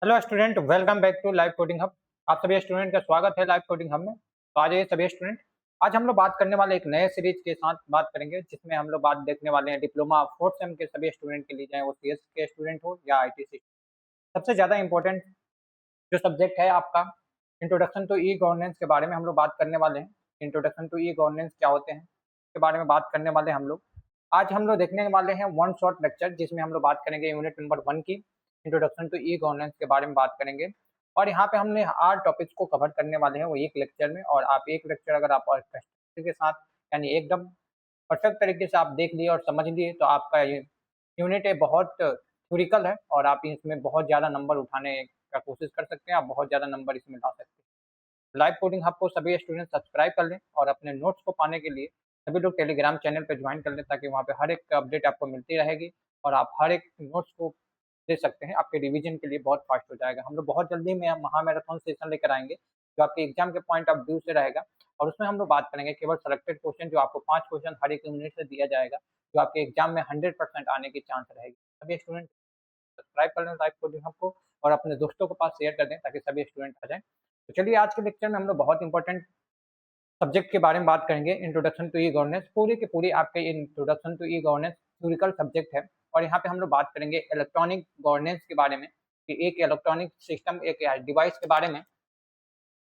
Hello student, welcome back to live coding hub. आप सभी student का स्वागत है लाइव कोडिंग हब में। तो आज ये सभी स्टूडेंट, आज हम लोग बात करने वाले एक नए सीरीज के साथ बात करेंगे, जिसमें हम लोग बात देखने वाले हैं डिप्लोमा फोर्थ सेम के सभी स्टूडेंट के लिए, चाहे वो सीएस के स्टूडेंट हो या आईटीसी। सबसे ज़्यादा इंपॉर्टेंट जो सब्जेक्ट है आपका इंट्रोडक्शन टू ई गवर्नेंस के बारे में हम लोग बात करने वाले हैं। इंट्रोडक्शन टू ई गवर्नेंस क्या होते हैं इसके बारे में बात करने वाले हैं हम लोग। आज हम लोग देखने वाले हैं वन शॉर्ट लेक्चर, जिसमें हम लोग बात करेंगे यूनिट नंबर 1 की इंट्रोडक्शन टू ई गवर्नेंस के बारे में बात करेंगे। और यहाँ पे हमने 8 टॉपिक्स को कवर करने वाले हैं वो एक लेक्चर में। और आप एक लेक्चर अगर आप के साथ यानी एकदम परफेक्ट तरीके से आप देख लिए और समझ लिए, तो आपका ये यूनिट है बहुत थ्योरिकल है और आप इसमें बहुत ज़्यादा नंबर उठाने का कोशिश कर सकते हैं। आप बहुत ज़्यादा नंबर इसमें ला सकते हैं। लाइव कोडिंग हब को सभी स्टूडेंट सब्सक्राइब कर लें और अपने नोट्स को पाने के लिए सभी लोग टेलीग्राम चैनल पर ज्वाइन कर लें, ताकि वहाँ पे हर एक अपडेट आपको मिलती रहेगी और आप हर एक नोट्स को दे सकते हैं। आपके रिवीजन के लिए बहुत फास्ट हो जाएगा। हम लोग बहुत जल्दी में महामैराथन सेशन लेकर आएंगे, जो आपके एग्जाम के पॉइंट ऑफ व्यू से रहेगा। और उसमें हम लोग बात करेंगे केवल सेलेक्टेड क्वेश्चन, जो आपको 5 क्वेश्चन हर एक यूनिट से दिया जाएगा, जो आपके एग्जाम में 100% आने की चांस रहेगी। सभी स्टूडेंट सब्सक्राइब कर लें लाइव कोडिंग हब को और अपने दोस्तों के पास शेयर कर दें, ताकि सभी स्टूडेंट आ जाएं। तो चलिए, आज के लेक्चर में हम लोग बहुत इंपॉर्टेंट सब्जेक्ट के बारे में बात करेंगे। इंट्रोडक्शन टू ई गवर्नेंस पूरी की पूरी आपके introduction to e governance theoretical subject है। और यहाँ पे हम लोग बात करेंगे इलेक्ट्रॉनिक गवर्नेंस के बारे में, कि एक इलेक्ट्रॉनिक सिस्टम, एक डिवाइस के बारे में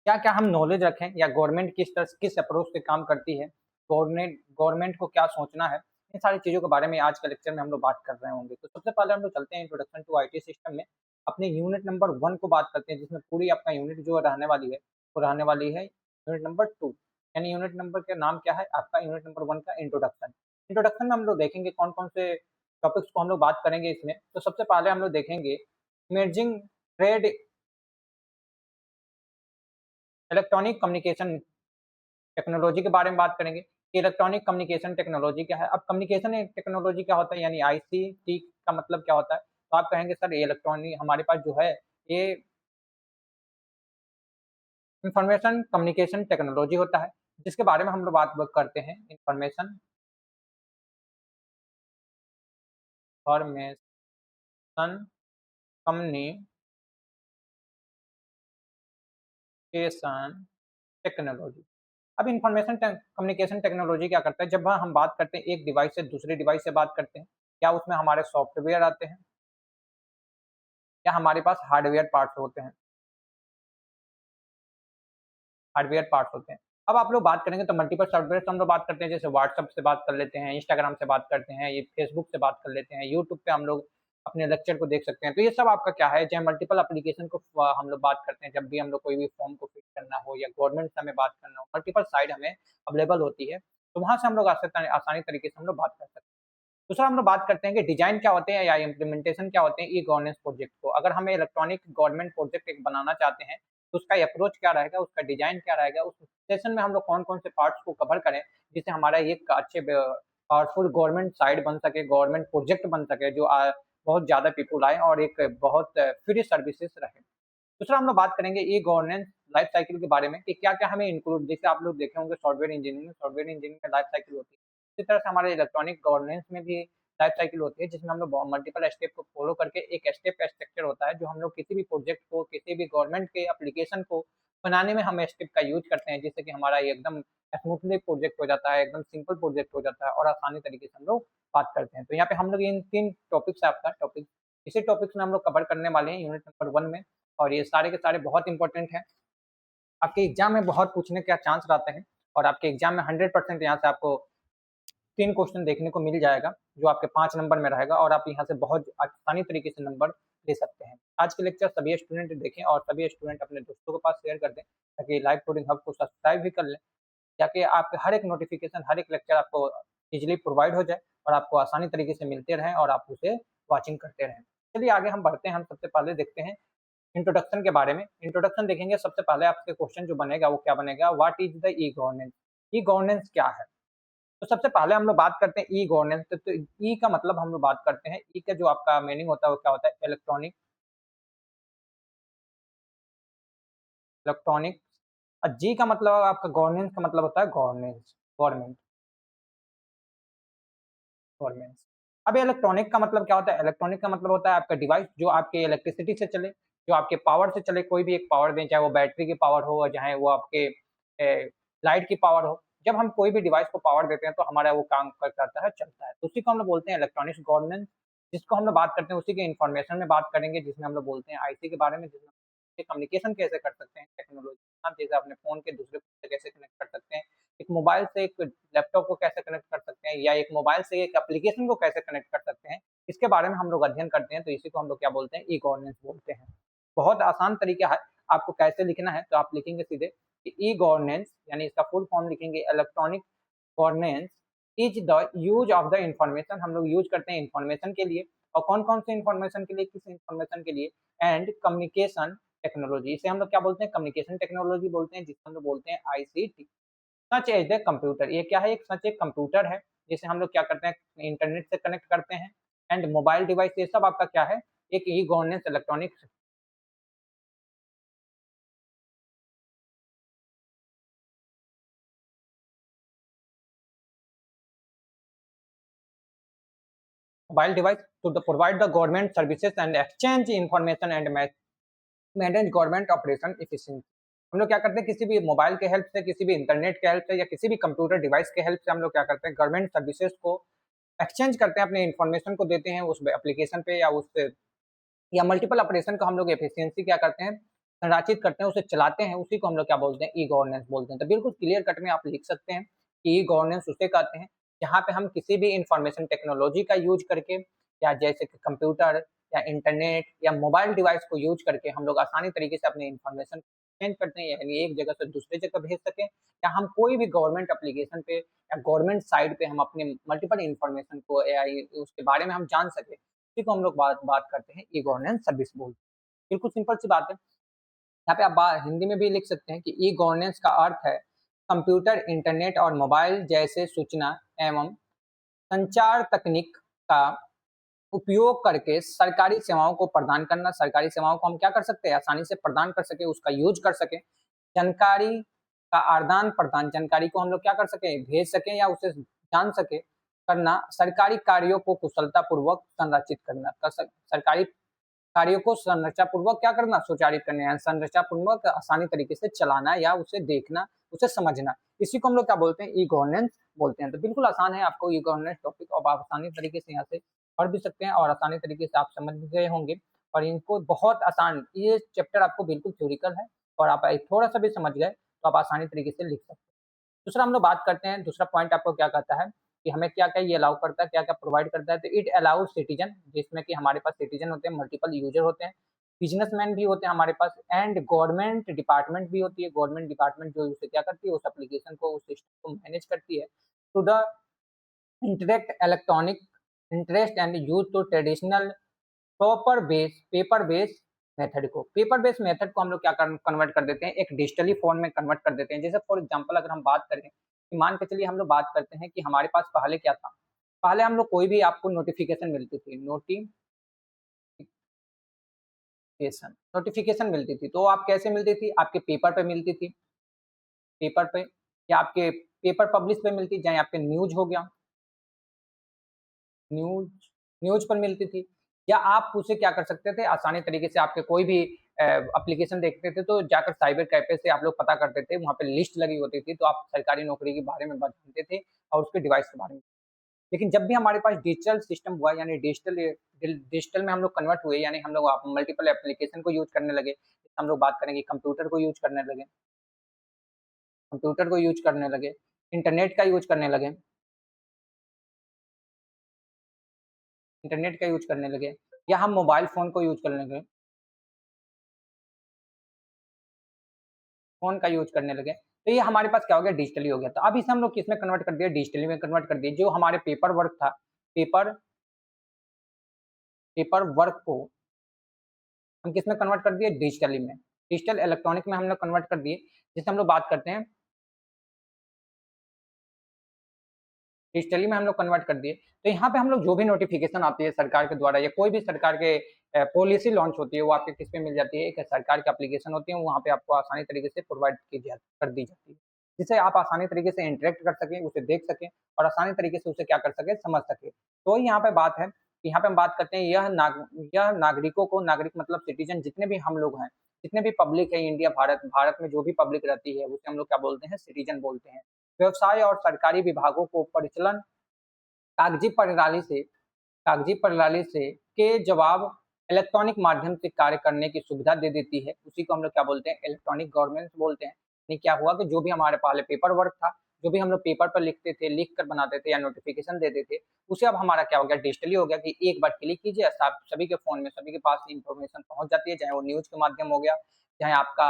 क्या क्या हम नॉलेज रखें, या गवर्नमेंट किस तरह किस अप्रोच से काम करती है, गवर्नमेंट को क्या सोचना है। इन सारी चीज़ों के बारे में आज के लेक्चर में हम लोग बात कर रहे होंगे। तो सबसे पहले हम लोग चलते हैं इंट्रोडक्शन टू आईटी सिस्टम में, अपने यूनिट नंबर 1 को बात करते हैं, जिसमें पूरी आपका यूनिट जो रहने वाली है वो रहने वाली है यूनिट नंबर 2। यानी यूनिट नंबर का नाम क्या है आपका, यूनिट नंबर 1 का इंट्रोडक्शन। इंट्रोडक्शन में हम लोग देखेंगे कौन कौन से टॉपिक्स को हम लोग बात करेंगे इसमें। तो सबसे पहले हम लोग देखेंगे emerging trade electronic communication technology के बारे में बात करेंगे कि इलेक्ट्रॉनिक कम्युनिकेशन टेक्नोलॉजी क्या है। अब कम्युनिकेशन टेक्नोलॉजी क्या होता है, यानी आईसीटी का मतलब क्या होता है। तो आप कहेंगे सर, ये इलेक्ट्रॉनिक हमारे पास जो है ये इंफॉर्मेशन कम्युनिकेशन टेक्नोलॉजी होता है, जिसके बारे में हम लोग बात करते हैं। Information formation communication technology. अब इंफॉर्मेशन कम्युनिकेशन टेक्नोलॉजी क्या करता है, जब हम बात करते हैं एक डिवाइस से दूसरे डिवाइस से बात करते हैं, क्या उसमें हमारे सॉफ्टवेयर आते हैं या हमारे पास हार्डवेयर पार्ट्स होते हैं। हार्डवेयर पार्ट्स होते हैं। अब आप लोग बात करेंगे तो मल्टीपल सॉफ्टवेयर से हम लोग बात करते हैं, जैसे व्हाट्सएप से बात कर लेते हैं, इंस्टाग्राम से बात करते हैं, ये फेसबुक से बात कर लेते हैं, यूट्यूब पे हम लोग अपने लेक्चर को देख सकते हैं। तो ये सब आपका क्या है, चाहे मल्टीपल एप्लीकेशन को हम लोग बात करते हैं, जब भी हम लोग कोई भी फॉर्म को फिल करना हो या गवर्नमेंट से हमें बात करना हो, मल्टीपल साइट हमें अवेलेबल होती है। तो वहाँ से हम लोग आसानी तरीके से हम लोग बात कर सकते हैं। दूसरा हम लोग बात करते हैं कि डिजाइन क्या होते हैं या इम्प्लीमेंटेशन क्या होते हैं ई गवर्नेंस प्रोजेक्ट को। अगर हमें इलेक्ट्रॉनिक गवर्नमेंट प्रोजेक्ट एक बनाना चाहते हैं, तो उसका अप्रोच क्या रहेगा, उसका डिजाइन क्या रहेगा, उस सेशन में हम लोग कौन कौन से पार्ट्स को कवर करें, जिससे हमारा एक अच्छे पावरफुल गवर्नमेंट साइट बन सके, गवर्नमेंट प्रोजेक्ट बन सके, जो बहुत ज्यादा पीपुल आए और एक बहुत फ्री सर्विसेज रहे। दूसरा हम लोग बात करेंगे ई गवर्नेंस लाइफ साइकिल के बारे में, कि क्या क्या हमें इंक्लूड, जैसे आप लोग देखे होंगे सॉफ्टवेयर इंजीनियरिंग में लाइफ साइकिल होती है। इसी तरह से हमारे इलेक्ट्रॉनिक गवर्नेंस में भी लाइफ साइकिल होती है, जिसमें हम लोग मल्टीपल स्टेप को फॉलो करके एक स्टेप का स्ट्रक्चर होता है, जो हम लोग किसी भी प्रोजेक्ट को, किसी भी गवर्नमेंट के एप्लीकेशन को बनाने में हम स्टेप का यूज करते हैं, जिससे कि हमारा ये एकदम स्मूथली प्रोजेक्ट हो जाता है, एकदम सिंपल प्रोजेक्ट हो जाता है और आसानी तरीके से हम लोग बात करते हैं। तो यहाँ पे हम लोग इन 3 टॉपिक्स है आपका टॉपिक, इसी टॉपिक्स में हम लोग कवर करने वाले हैं यूनिट नंबर 1 में। और ये सारे के सारे बहुत इंपॉर्टेंट हैं। आपके एग्जाम में बहुत पूछने का चांस रहते हैं और आपके एग्जाम में 100% यहाँ से आपको 3 क्वेश्चन देखने को मिल जाएगा, जो आपके 5 नंबर में रहेगा और आप यहाँ से बहुत आसानी तरीके से नंबर ले सकते हैं। आज के लेक्चर सभी स्टूडेंट देखें और सभी स्टूडेंट अपने दोस्तों के पास शेयर कर दें, ताकि लाइव कोडिंग हब को सब्सक्राइब भी कर लें, ताकि आपके हर एक नोटिफिकेशन, हर एक लेक्चर आपको इजीली प्रोवाइड हो जाए और आपको आसानी तरीके से मिलते रहें और आप उसे वॉचिंग करते रहें। चलिए आगे हम बढ़ते हैं। हम सबसे पहले देखते हैं इंट्रोडक्शन के बारे में। इंट्रोडक्शन देखेंगे, सबसे पहले आपके क्वेश्चन जो बनेगा वो क्या बनेगा, what is the e governance. E governance क्या है। तो सबसे पहले हम लोग बात करते हैं ई गवर्नेंस। तो ई का मतलब हम लोग बात करते हैं, ई का जो आपका मीनिंग होता है वो क्या होता है, इलेक्ट्रॉनिक। इलेक्ट्रॉनिक। और जी का मतलब आपका गवर्नेंस का मतलब होता है गवर्नेंस, गवर्नमेंट, गवर्नेंस। अब इलेक्ट्रॉनिक का मतलब क्या होता है, इलेक्ट्रॉनिक का मतलब होता है आपका डिवाइस जो आपके इलेक्ट्रिसिटी से चले, जो आपके पावर से चले, कोई भी एक पावर दें, चाहे वो बैटरी की पावर हो, चाहे वो आपके लाइट की पावर हो। जब हम कोई भी डिवाइस को पावर देते हैं तो हमारा वो काम कर करता है, चलता है। तो उसी को हम लोग बोलते हैं इलेक्ट्रॉनिक्स गवर्नेंस, जिसको हम लोग बात करते हैं उसी के इन्फॉर्मेशन में बात करेंगे, जिसमें हम लोग बोलते हैं आईसी के बारे में, जिसमें कम्युनिकेशन कैसे कर सकते हैं टेक्नोलॉजी के साथ, जैसे अपने फ़ोन के दूसरे फ़ोन से कैसे कनेक्ट कर सकते हैं, एक मोबाइल से एक लैपटॉप को कैसे कनेक्ट कर सकते हैं, या एक मोबाइल से एक एप्लीकेशन को कैसे कनेक्ट कर सकते हैं, इसके बारे में हम लोग अध्ययन करते हैं। तो इसी को हम लोग क्या बोलते हैं, ई गवर्नेंस बोलते हैं। बहुत आसान तरीका है, आपको कैसे लिखना है तो आप लिखेंगे सीधे कि ई गवर्नेंस, यानी इसका फुल फॉर्म लिखेंगे electronic governance is the use of the information. हम लोग यूज करते हैं इंफॉर्मेशन के लिए, और कौन कौन से इंफॉर्मेशन के लिए, किस इंफॉर्मेशन के लिए, एंड कम्युनिकेशन टेक्नोलॉजी, इसे हम लोग क्या बोलते हैं, कम्युनिकेशन टेक्नोलॉजी बोलते हैं, जिसे हम लोग बोलते हैं ICT. Such as the computer, ये क्या है, एक सच एक कंप्यूटर है जिसे हम लोग क्या करते हैं, इंटरनेट से कनेक्ट करते हैं। एंड मोबाइल डिवाइस, ये सब आपका क्या है, एक e governance electronic mobile device to provide the government services and exchange information and manage government operation efficiency. हम लोग क्या करते हैं, किसी भी मोबाइल के हेल्प से, किसी भी इंटरनेट के हेल्प से, या किसी भी कंप्यूटर डिवाइस के हेल्प से हम लोग क्या करते हैं, गवर्नमेंट सर्विसेज को एक्सचेंज करते हैं, अपने इन्फॉर्मेशन को देते हैं उस एप्लीकेशन पे, या उस या मल्टीपल ऑपरेशन को हम लोग एफिशिएंसी क्या करते हैं, संरचित करते हैं, उसे चलाते हैं। उसी को हम लोग क्या बोलते हैं, ई गवर्नेंस बोलते हैं। तो बिल्कुल क्लियर कट में आप लिख सकते हैं कि ई गवर्नेंस उसे कहते हैं जहाँ पे हम किसी भी इंफॉर्मेशन टेक्नोलॉजी का यूज करके, या जैसे कि कंप्यूटर या इंटरनेट या मोबाइल डिवाइस को यूज करके हम लोग आसानी तरीके से अपने इंफॉर्मेशन चेंज करते हैं, यानी एक जगह से दूसरी जगह भेज सकें, या हम कोई भी गवर्नमेंट एप्लीकेशन पे या गवर्नमेंट साइट पे हम अपने मल्टीपल इंफॉर्मेशन को या उसके बारे में हम जान सके, इसी को हम लोग बात बात करते हैं ई गवर्नेंस सर्विस बोलते हैं। बिल्कुल सिंपल सी बात है। यहाँ पे आप हिंदी में भी लिख सकते हैं कि ई गवर्नेंस का अर्थ है कंप्यूटर, इंटरनेट और मोबाइल जैसे सूचना एवं संचार तकनीक का उपयोग करके सरकारी सेवाओं को प्रदान करना। सरकारी सेवाओं को हम क्या कर सकते हैं, आसानी से प्रदान कर सके, उसका यूज कर सके। जानकारी का आदान प्रदान, जानकारी को हम लोग क्या कर सके, भेज सके या उसे जान सके, करना। सरकारी कार्यों को कुशलता पूर्वक संरचित करना, सरकारी कार्यों को संरचना पूर्वक क्या करना, सुचारित करना, यानी संरचना पूर्वक आसानी तरीके से चलाना या उसे देखना, उसे समझना। इसी को हम लोग क्या बोलते हैं, ई गवर्नेंस बोलते हैं। तो बिल्कुल आसान है, आपको ई गवर्नेंस टॉपिक अब आप आसानी तरीके से यहाँ से पढ़ भी सकते हैं, और आसानी तरीके से आप समझ भी गए होंगे। और इनको बहुत आसान, ये चैप्टर आपको बिल्कुल थ्योरिकल है, और आप थोड़ा सा भी समझ गए तो आप आसानी तरीके से लिख सकते हैं। दूसरा हम लोग बात करते हैं, दूसरा पॉइंट आपको क्या कहता है कि हमें क्या-क्या ये अलाउ करता है, क्या-क्या प्रोवाइड करता है। तो इट अलाउज सिटीजन, जिसमें कि हमारे पास सिटीजन होते हैं, मल्टीपल यूजर होते हैं, बिज़नेसमैन भी होते हैं हमारे पास, एंड गवर्नमेंट डिपार्टमेंट भी होती है। गवर्नमेंट डिपार्टमेंट जो उसे क्या करती है, उस एप्लीकेशन को, उस सिस्टम को मैनेज करती है। To the interact electronic interest and use to traditional proper base paper base method को, पेपर बेस मेथड को हम लोग क्या कन्वर्ट कर देते हैं, एक डिजिटली फॉर्म में कन्वर्ट कर देते हैं। जैसे फॉर एग्जांपल अगर हम बात करें कि मान के चलिए हम लोग बात करते हैं कि हमारे पास पहले क्या था, पहले हम लोग कोई भी आपको नोटिफिकेशन मिलती थी, नोटिफिकेशन मिलती थी, तो आप कैसे मिलती थी, आपके पेपर पे मिलती थी, पेपर पे, या आपके पेपर पब्लिश पे मिलती, चाहे आपके न्यूज हो गया, न्यूज़ न्यूज़ पर मिलती थी, या आप उसे क्या कर सकते थे, आसानी तरीके से आपके कोई भी एप्लीकेशन देखते थे तो जाकर साइबर कैफ़े से आप लोग पता करते थे, वहाँ पे लिस्ट लगी होती थी, तो आप सरकारी नौकरी के बारे में जानते थे और उसके डिवाइस के बारे में। लेकिन जब भी हमारे पास डिजिटल सिस्टम हुआ, यानी डिजिटल में हम लोग कन्वर्ट हुए, यानी हम लोग आप मल्टीपल एप्लीकेशन को यूज़ करने लगे। हम लोग बात करेंगे कंप्यूटर को यूज़ करने लगे, इंटरनेट का यूज़ करने लगे, या हम मोबाइल फ़ोन को यूज़ करने लगे, फ़ोन का यूज़ करने लगे, तो ये हमारे पास क्या हो गया, डिजिटली हो गया। तो अब इसे हम लोग किसमें कन्वर्ट कर दिया, डिजिटली में कन्वर्ट कर दिए। जो हमारे पेपर वर्क था, पेपर पेपर वर्क को हम किसमें कन्वर्ट कर दिए, डिजिटली में। डिजिटल इलेक्ट्रॉनिक में हम लोग कन्वर्ट कर दिए, जिसे हम लोग बात करते हैं, डिजिटली में हम लोग कन्वर्ट कर दिए। तो यहाँ पे हम लोग जो भी नोटिफ़िकेशन आती है सरकार के द्वारा, या कोई भी सरकार के पॉलिसी लॉन्च होती है, वो आपके किस पे मिल जाती है, एक सरकार की एप्लीकेशन होती है, वहाँ पे आपको आसानी तरीके से प्रोवाइड की जा कर दी जाती है। जिससे आप आसानी तरीके से इंटरैक्ट कर सकें, उसे देख सकें और आसानी तरीके से उसे क्या कर सकें, समझ सकें। तो यहाँ पे बात है यहाँ पे हम बात करते हैं यह नागरिकों को, नागरिक मतलब सिटीज़न जितने भी हम लोग हैं, जितने भी पब्लिक है इंडिया, भारत में जो भी पब्लिक रहती है, उसे हम लोग क्या बोलते हैं? सिटीज़न बोलते हैं। व्यवसाय और सरकारी विभागों को परिचालन कागजी प्रणाली से कागजी प्रणाली से के जवाब इलेक्ट्रॉनिक माध्यम से कार्य करने की सुविधा दे देती है। उसी को हम लोग क्या बोलते हैं? इलेक्ट्रॉनिक गवर्नेंस बोलते हैं। नहीं क्या हुआ कि जो भी हमारे पहले पेपर वर्क था, जो भी हम लोग पेपर पर लिखते थे, लिख कर बनाते थे या नोटिफ़िकेशन देते थे, उसे अब हमारा क्या हो गया? डिजिटली हो गया कि एक बार क्लिक कीजिए, सब सभी के फ़ोन में, सभी के पास इन्फॉर्मेशन पहुँच जाती है, चाहे वो न्यूज़ के माध्यम हो गया, चाहे आपका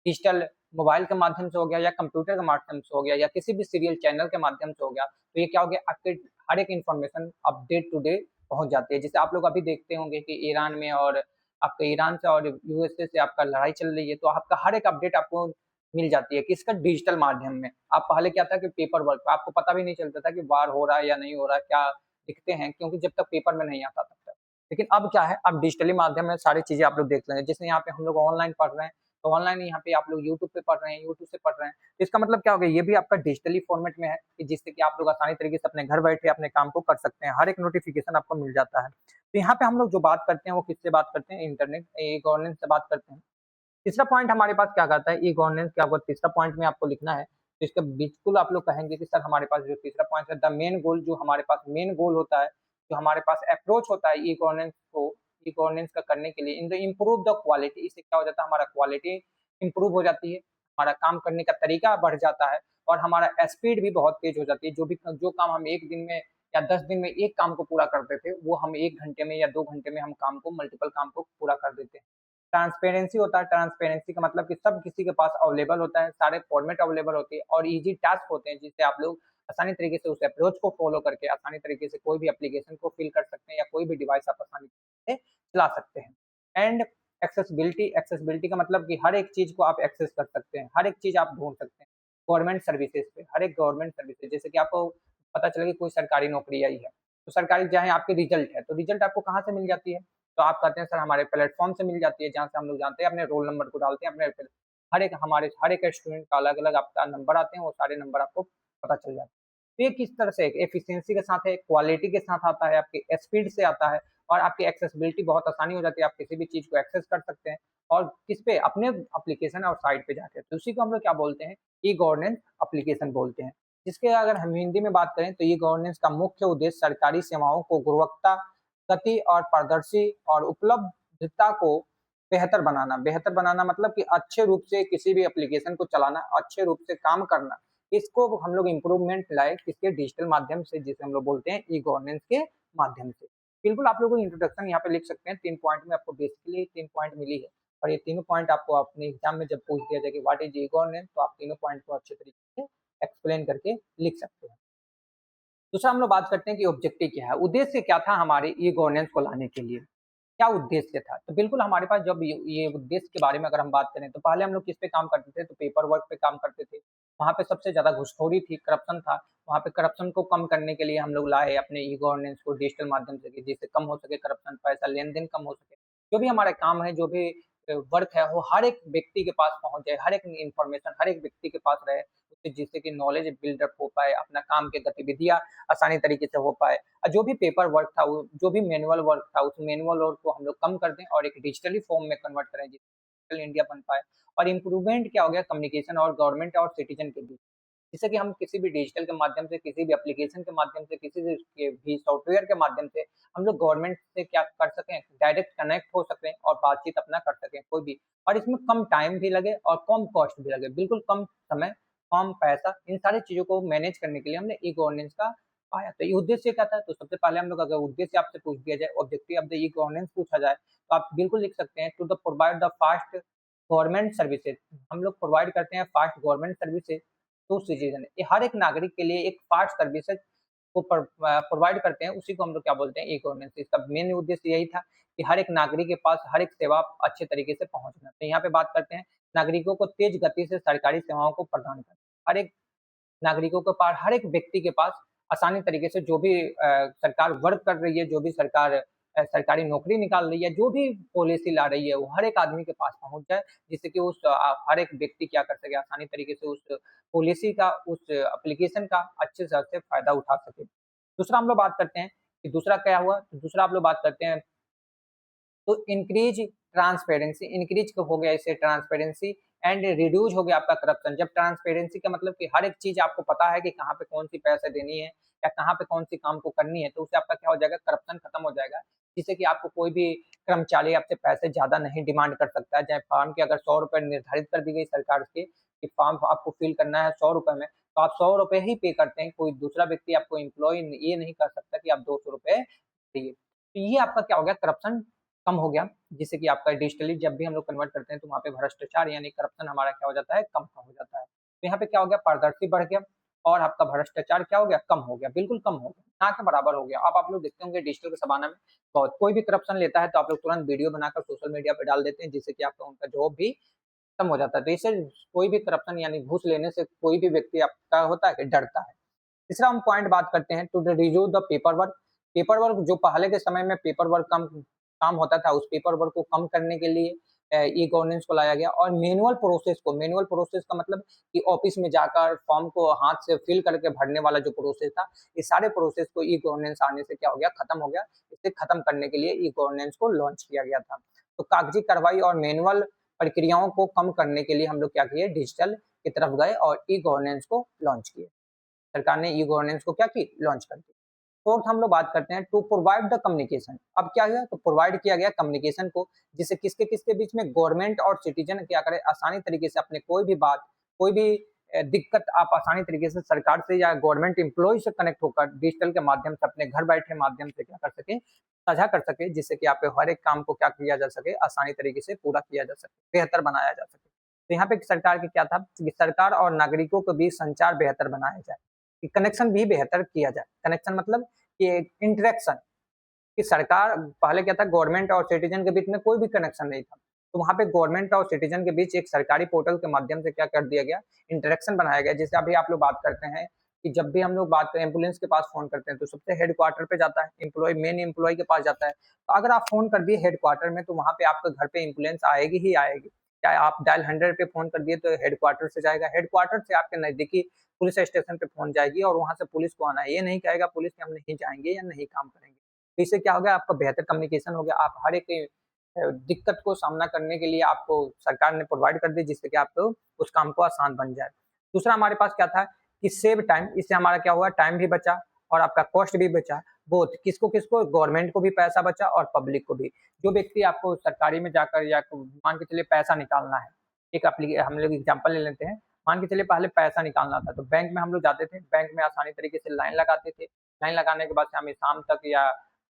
डिजिटल मोबाइल के माध्यम से हो गया या कंप्यूटर के माध्यम से हो गया या किसी भी सीरियल चैनल के माध्यम से हो गया। तो ये क्या हो गया? आपके हर एक इन्फॉर्मेशन अपडेट टू डे पहुँच जाती है। जैसे आप लोग अभी देखते होंगे कि ईरान में और आपके ईरान से और यूएसए से आपका लड़ाई चल रही है, तो आपका हर एक अपडेट आपको मिल जाती है, किसका? डिजिटल माध्यम में। आप पहले क्या था कि पेपर वर्क आपको पता भी नहीं चलता था कि वार हो रहा है या नहीं हो रहा है, क्या लिखते हैं, क्योंकि जब तक पेपर में नहीं आता तब तक। लेकिन अब क्या है, अब डिजिटली माध्यम में सारी चीज़ें आप लोग देख लेंगे। जैसे यहाँ पे हम लोग ऑनलाइन पढ़ रहे हैं, तो ऑनलाइन यहाँ पे आप लोग यूट्यूब पे पढ़ रहे हैं, यूट्यूब से पढ़ रहे हैं। तो इसका मतलब क्या हो गया? ये भी आपका डिजिटली फॉर्मेट में है कि जिससे कि आप लोग आसानी तरीके से अपने घर बैठे अपने काम को कर सकते हैं। हर एक नोटिफ़िकेशन आपको मिल जाता है। तो यहाँ पे हम लोग जो बात करते हैं वो किससे बात करते हैं? इंटरनेट गवर्नेंस से बात करते हैं। तीसरा पॉइंट हमारे पास क्या कहता है? ई गवर्नेंस क्या होगा? तीसरा पॉइंट में आपको लिखना है, तो इसका बिल्कुल आप लोग कहेंगे कि सर हमारे पास जो तीसरा पॉइंट है, द मेन गोल, जो हमारे पास मेन गोल होता है, जो हमारे पास अप्रोच होता है ई गवर्नेंस का करने के लिए, in the improve the quality, इससे क्या हो जाता है? हमारा क्वालिटी इम्प्रूव हो जाती है, हमारा काम करने का तरीका बढ़ जाता है और हमारा स्पीड भी बहुत तेज हो जाती है। जो काम हम 1 दिन में या 10 दिन में एक काम को पूरा करते थे, वो हम 1 घंटे में या 2 घंटे में हम काम को, मल्टीपल काम को पूरा कर देते हैं। ट्रांसपेरेंसी होता है, ट्रांसपेरेंसी का मतलब कि सब किसी के पास अवेलेबल होता है, सारे फॉर्मेट अवेलेबल होती है और ईज़ी टास्क होते हैं, जिससे आप लोग आसानी तरीके से उस अप्रोच को फ़ॉलो करके आसानी तरीके से कोई भी एप्लीकेशन को फ़िल कर सकते हैं या कोई भी डिवाइस आप आसानी से चला सकते हैं। एंड एक्सेसिबिलिटी का मतलब कि हर एक चीज़ को आप एक्सेस कर सकते हैं, हर एक चीज़ आप ढूँढ सकते हैं। गवर्नमेंट सर्विसेज़ पे, हर एक गवर्नमेंट सर्विसेज़, जैसे कि आपको पता चला कि कोई सरकारी नौकरी आई है, तो सरकारी चाहे आपकी रिज़ल्ट है, तो रिज़ल्ट आपको कहाँ से मिल जाती है? तो आप कहते हैं सर हमारे प्लेटफ़ॉर्म से मिल जाती है, जहाँ से हम लोग जानते हैं, अपने रोल नंबर को डालते हैं, अपने हर एक स्टूडेंट का अलग-अलग आपका नंबर आते हैं, वो सारे नंबर आपको पता चल जाते हैं। तो ये किस तरह से एफिशिएंसी के साथ है, क्वालिटी के साथ आता है, आपके स्पीड से आता है और आपकी एक्सेसिबिलिटी बहुत आसानी हो जाती है, आप किसी भी चीज़ को एक्सेस कर सकते हैं और किस पे? अपने एप्लीकेशन और साइट पे जाके। तो उसी को हम लोग क्या बोलते हैं? ई-गवर्नेंस एप्लीकेशन बोलते हैं। जिसके अगर हम हिंदी में बात करें तो ई-गवर्नेंस का मुख्य उद्देश्य सरकारी सेवाओं को गुणवत्ता, गति और पारदर्शी और उपलब्धता को बेहतर बनाना मतलब कि अच्छे रूप से किसी भी एप्लीकेशन को चलाना, अच्छे रूप से काम करना। इसको हम लोग इम्प्रूवमेंट लाए किसके? डिजिटल माध्यम से, जिसे हम लोग बोलते हैं ई-गवर्नेंस के माध्यम से। बिल्कुल आप लोगों को इंट्रोडक्शन यहाँ पे लिख सकते हैं, 3 पॉइंट में आपको बेसिकली 3 पॉइंट मिली है और ये तीनों पॉइंट आपको अपने एग्ज़ाम में जब पूछ दिया जाए कि व्हाट इज़ ई-गवर्नेंस, तो आप तीनों पॉइंट को अच्छे तरीके से एक्सप्लेन करके लिख सकते हैं। दूसरा हम लोग बात करते हैं कि ऑब्जेक्टिव क्या है, उद्देश्य क्या था हमारे ई गवर्नेंस को लाने के लिए, क्या उद्देश्य था? तो बिल्कुल हमारे पास जब ये उद्देश्य के बारे में अगर हम बात करें तो पहले हम लोग किस पे काम करते थे, तो पेपर वर्क पे काम करते थे। वहाँ पे सबसे ज़्यादा घूसखोरी थी, करप्शन था। वहाँ पे करप्शन को कम करने के लिए हम लोग लाए अपने ई गवर्नेंस को डिजिटल माध्यम से कि जिससे कम हो सके करप्शन, पैसा लेन-देन कम हो सके। जो भी हमारा काम है, जो भी वर्क है, वो हर एक व्यक्ति के पास पहुँच जाए, हर एक इन्फॉर्मेशन हर एक व्यक्ति के पास रहे, उससे जिससे कि नॉलेज बिल्डअप हो पाए, अपना काम की गतिविधियाँ आसानी तरीके से हो पाए। जो भी पेपर वर्क था, वो जो भी मैनुअल वर्क था, उस मैनुअल वर्क को हम लोग कम कर दें और एक डिजिटली फॉर्म में कन्वर्ट करें, जिससे डिजिटल इंडिया बन पाए। और इम्प्रूवमेंट क्या हो गया? कम्युनिकेशन और गवर्नमेंट और सिटीजन के बीच। जिससे कि हम किसी भी डिजिटल के माध्यम से, किसी भी एप्लीकेशन के माध्यम से, किसी भी सॉफ्टवेयर के माध्यम से हम लोग गवर्नमेंट से क्या कर सकें? डायरेक्ट कनेक्ट हो सकें और बातचीत अपना कर सकें कोई भी। और इसमें कम टाइम भी लगे और कम कॉस्ट भी लगे। बिल्कुल कम समय, कम पैसा, इन सारी चीज़ों को मैनेज करने के लिए हमने ई गवर्नेंस का आया। तो ये उद्देश्य क्या था? तो सबसे पहले हम लोग अगर उद्देश्य आपसे पूछ दिया जाए, objective of the e governance पूछा जाए, तो आप बिल्कुल लिख सकते हैं to the provide the fast government services. हम लोग प्रोवाइड करते हैं fast government services to citizen. ये हर एक नागरिक के लिए एक फास्ट सर्विसेज़ को प्रोवाइड करते हैं, उसी को हम लोग क्या बोलते हैं? E governance. इसका मेन उद्देश्य यही था कि हर एक नागरिक के पास हर एक सेवा अच्छे तरीके से पहुँचना। तो यहाँ पे बात करते हैं नागरिकों को तेज़ गति से सरकारी सेवाओं को प्रदान करना। हर एक नागरिकों के पास, हर एक व्यक्ति के पास आसानी तरीके से जो भी सरकार वर्क कर रही है, जो भी सरकार सरकारी नौकरी निकाल रही है, जो भी पॉलिसी ला रही है, वो हर एक आदमी के पास पहुँच जाए, जिससे कि हर एक व्यक्ति क्या कर सके, आसानी तरीके से उस पॉलिसी का, उस एप्लीकेशन का अच्छे से फ़ायदा उठा सके। दूसरा हम लोग बात करते हैं कि दूसरा क्या हुआ, तो दूसरा आप लोग बात करते हैं तो इंक्रीज ट्रांसपेरेंसी, इंक्रीज हो गया इससे ट्रांसपेरेंसी एंड रिड्यूस हो गया आपका करप्शन। जब ट्रांसपेरेंसी का मतलब कि हर एक चीज आपको पता है कि कहाँ पे कौन सी पैसे देनी है या कहाँ पे कौन सी काम को करनी है, तो उससे आपका क्या हो जाएगा, करप्शन खत्म हो जाएगा। जिससे कि आपको कोई भी कर्मचारी आपसे पैसे ज्यादा नहीं डिमांड कर सकता है। चाहे फॉर्म के अगर 100 रुपए निर्धारित कर दी गई सरकार से कि फॉर्म आपको फिल करना है 100 रुपए में, तो आप 100 रुपए ही पे करते हैं। कोई दूसरा व्यक्ति आपको एम्प्लॉय ये नहीं कर सकता कि आप 200 रुपए दिए। तो ये आपका क्या हो गया, करप्शन कम हो गया। जिससे कि आपका डिजिटली जब भी हम लोग कन्वर्ट करते हैं तो वहाँ पे भ्रष्टाचार यानी करप्शन हमारा क्या हो जाता है, कम हो जाता है। तो यहाँ पे क्या हो गया, पारदर्शी बढ़ गया और आपका भ्रष्टाचार क्या हो गया, कम हो गया, बिल्कुल कम हो गया, ना के बराबर हो गया। अब आप लोग देखते होंगे डिजिटल के ज़माना में बहुत कोई भी करप्शन लेता है तो आप लोग तुरंत वीडियो बनाकर सोशल मीडिया पे डाल देते हैं, जिससे कि आपका उनका जॉब भी खत्म हो जाता है। तो इससे कोई भी करप्शन यानी घूस लेने से कोई भी व्यक्ति आपका होता है कि डरता है। तीसरा हम पॉइंट बात करते हैं to reduce the paper work. Paper work जो पहले के समय में पेपर वर्क कम काम होता था, उस पेपर वर्क को कम करने के लिए ई गवर्नेंस को लाया गया। और मैनुअल प्रोसेस का मतलब कि ऑफिस में जाकर फॉर्म को हाथ से फिल करके भरने वाला जो प्रोसेस था, इस सारे प्रोसेस को ई गवर्नेंस आने से क्या हो गया, खत्म हो गया। इसे खत्म करने के लिए ई गवर्नेंस को लॉन्च किया गया था। तो कागजी कार्रवाई और मैनुअल प्रक्रियाओं को कम करने के लिए हम लोग क्या किए, डिजिटल की तरफ गए और ई गवर्नेंस को लॉन्च किए। सरकार ने ई गवर्नेंस को क्या की, लॉन्च कर दी। फोर्थ हम लोग बात करते हैं टू प्रोवाइड द कम्युनिकेशन। अब क्या हुआ, तो प्रोवाइड किया गया कम्युनिकेशन को, जिससे किसके किसके बीच में गवर्नमेंट और सिटीजन क्या करे, आसानी तरीके से अपने कोई भी बात, कोई भी दिक्कत आप आसानी तरीके से सरकार से या गवर्नमेंट एम्प्लॉय से कनेक्ट होकर डिजिटल के माध्यम से अपने घर बैठे माध्यम से क्या कर सके, साझा कर सके, जिससे कि आप हर एक काम को क्या किया जा सके, आसानी तरीके से पूरा किया जा सके, बेहतर बनाया जा सके। तो यहाँ पे सरकार की क्या था कि सरकार और नागरिकों के बीच संचार बेहतर बनाया जाए, कि कनेक्शन भी बेहतर किया जाए। कनेक्शन मतलब कि इंटरेक्शन, कि सरकार पहले क्या था, गवर्नमेंट और सिटीजन के बीच में कोई भी कनेक्शन नहीं था। तो वहाँ पे गवर्नमेंट और सिटीजन के बीच एक सरकारी पोर्टल के माध्यम से क्या कर दिया गया, इंटरेक्शन बनाया गया। जैसे अभी आप लोग बात करते हैं कि जब भी हम लोग बात एम्बुलेंस के पास फोन करते हैं तो सबसे हेडक्वार्टर पे जाता है, एम्प्लॉय मेन एम्प्लॉय के पास जाता है। तो अगर आप फोन कर दिए हेडक्वार्टर में तो वहाँ पे आपके घर पे एम्बुलेंस आएगी ही आएगी। चाहे आप डायल 100 पे फोन कर दिए तो हेडक्वार्टर से जाएगा, हेडक्वार्टर से आपके नजदीकी पुलिस स्टेशन पे फोन जाएगी और वहाँ से पुलिस को आना है। ये नहीं कहेगा पुलिस कि हम नहीं जाएंगे या नहीं काम करेंगे। तो इससे क्या हो गया, आपका बेहतर कम्युनिकेशन हो गया। आप हर एक दिक्कत को सामना करने के लिए आपको सरकार ने प्रोवाइड कर दी, जिससे कि आप लोग उस काम को आसान बन जाए। दूसरा हमारे पास क्या था कि सेव टाइम, इससे हमारा क्या हुआ, टाइम भी बचा और आपका कॉस्ट भी बचा। बोथ किसको किसको, गवर्नमेंट को भी पैसा बचा और पब्लिक को भी। जो व्यक्ति आपको सरकारी में जाकर या मान के चलिए पैसा निकालना है, एक हम लोग एग्जाम्पल ले लेते हैं, मान के चलिए पहले पैसा निकालना था तो बैंक में हम लोग जाते थे, बैंक में आसानी तरीके से लाइन लगाते थे। लाइन लगाने के बाद से हमें शाम तक या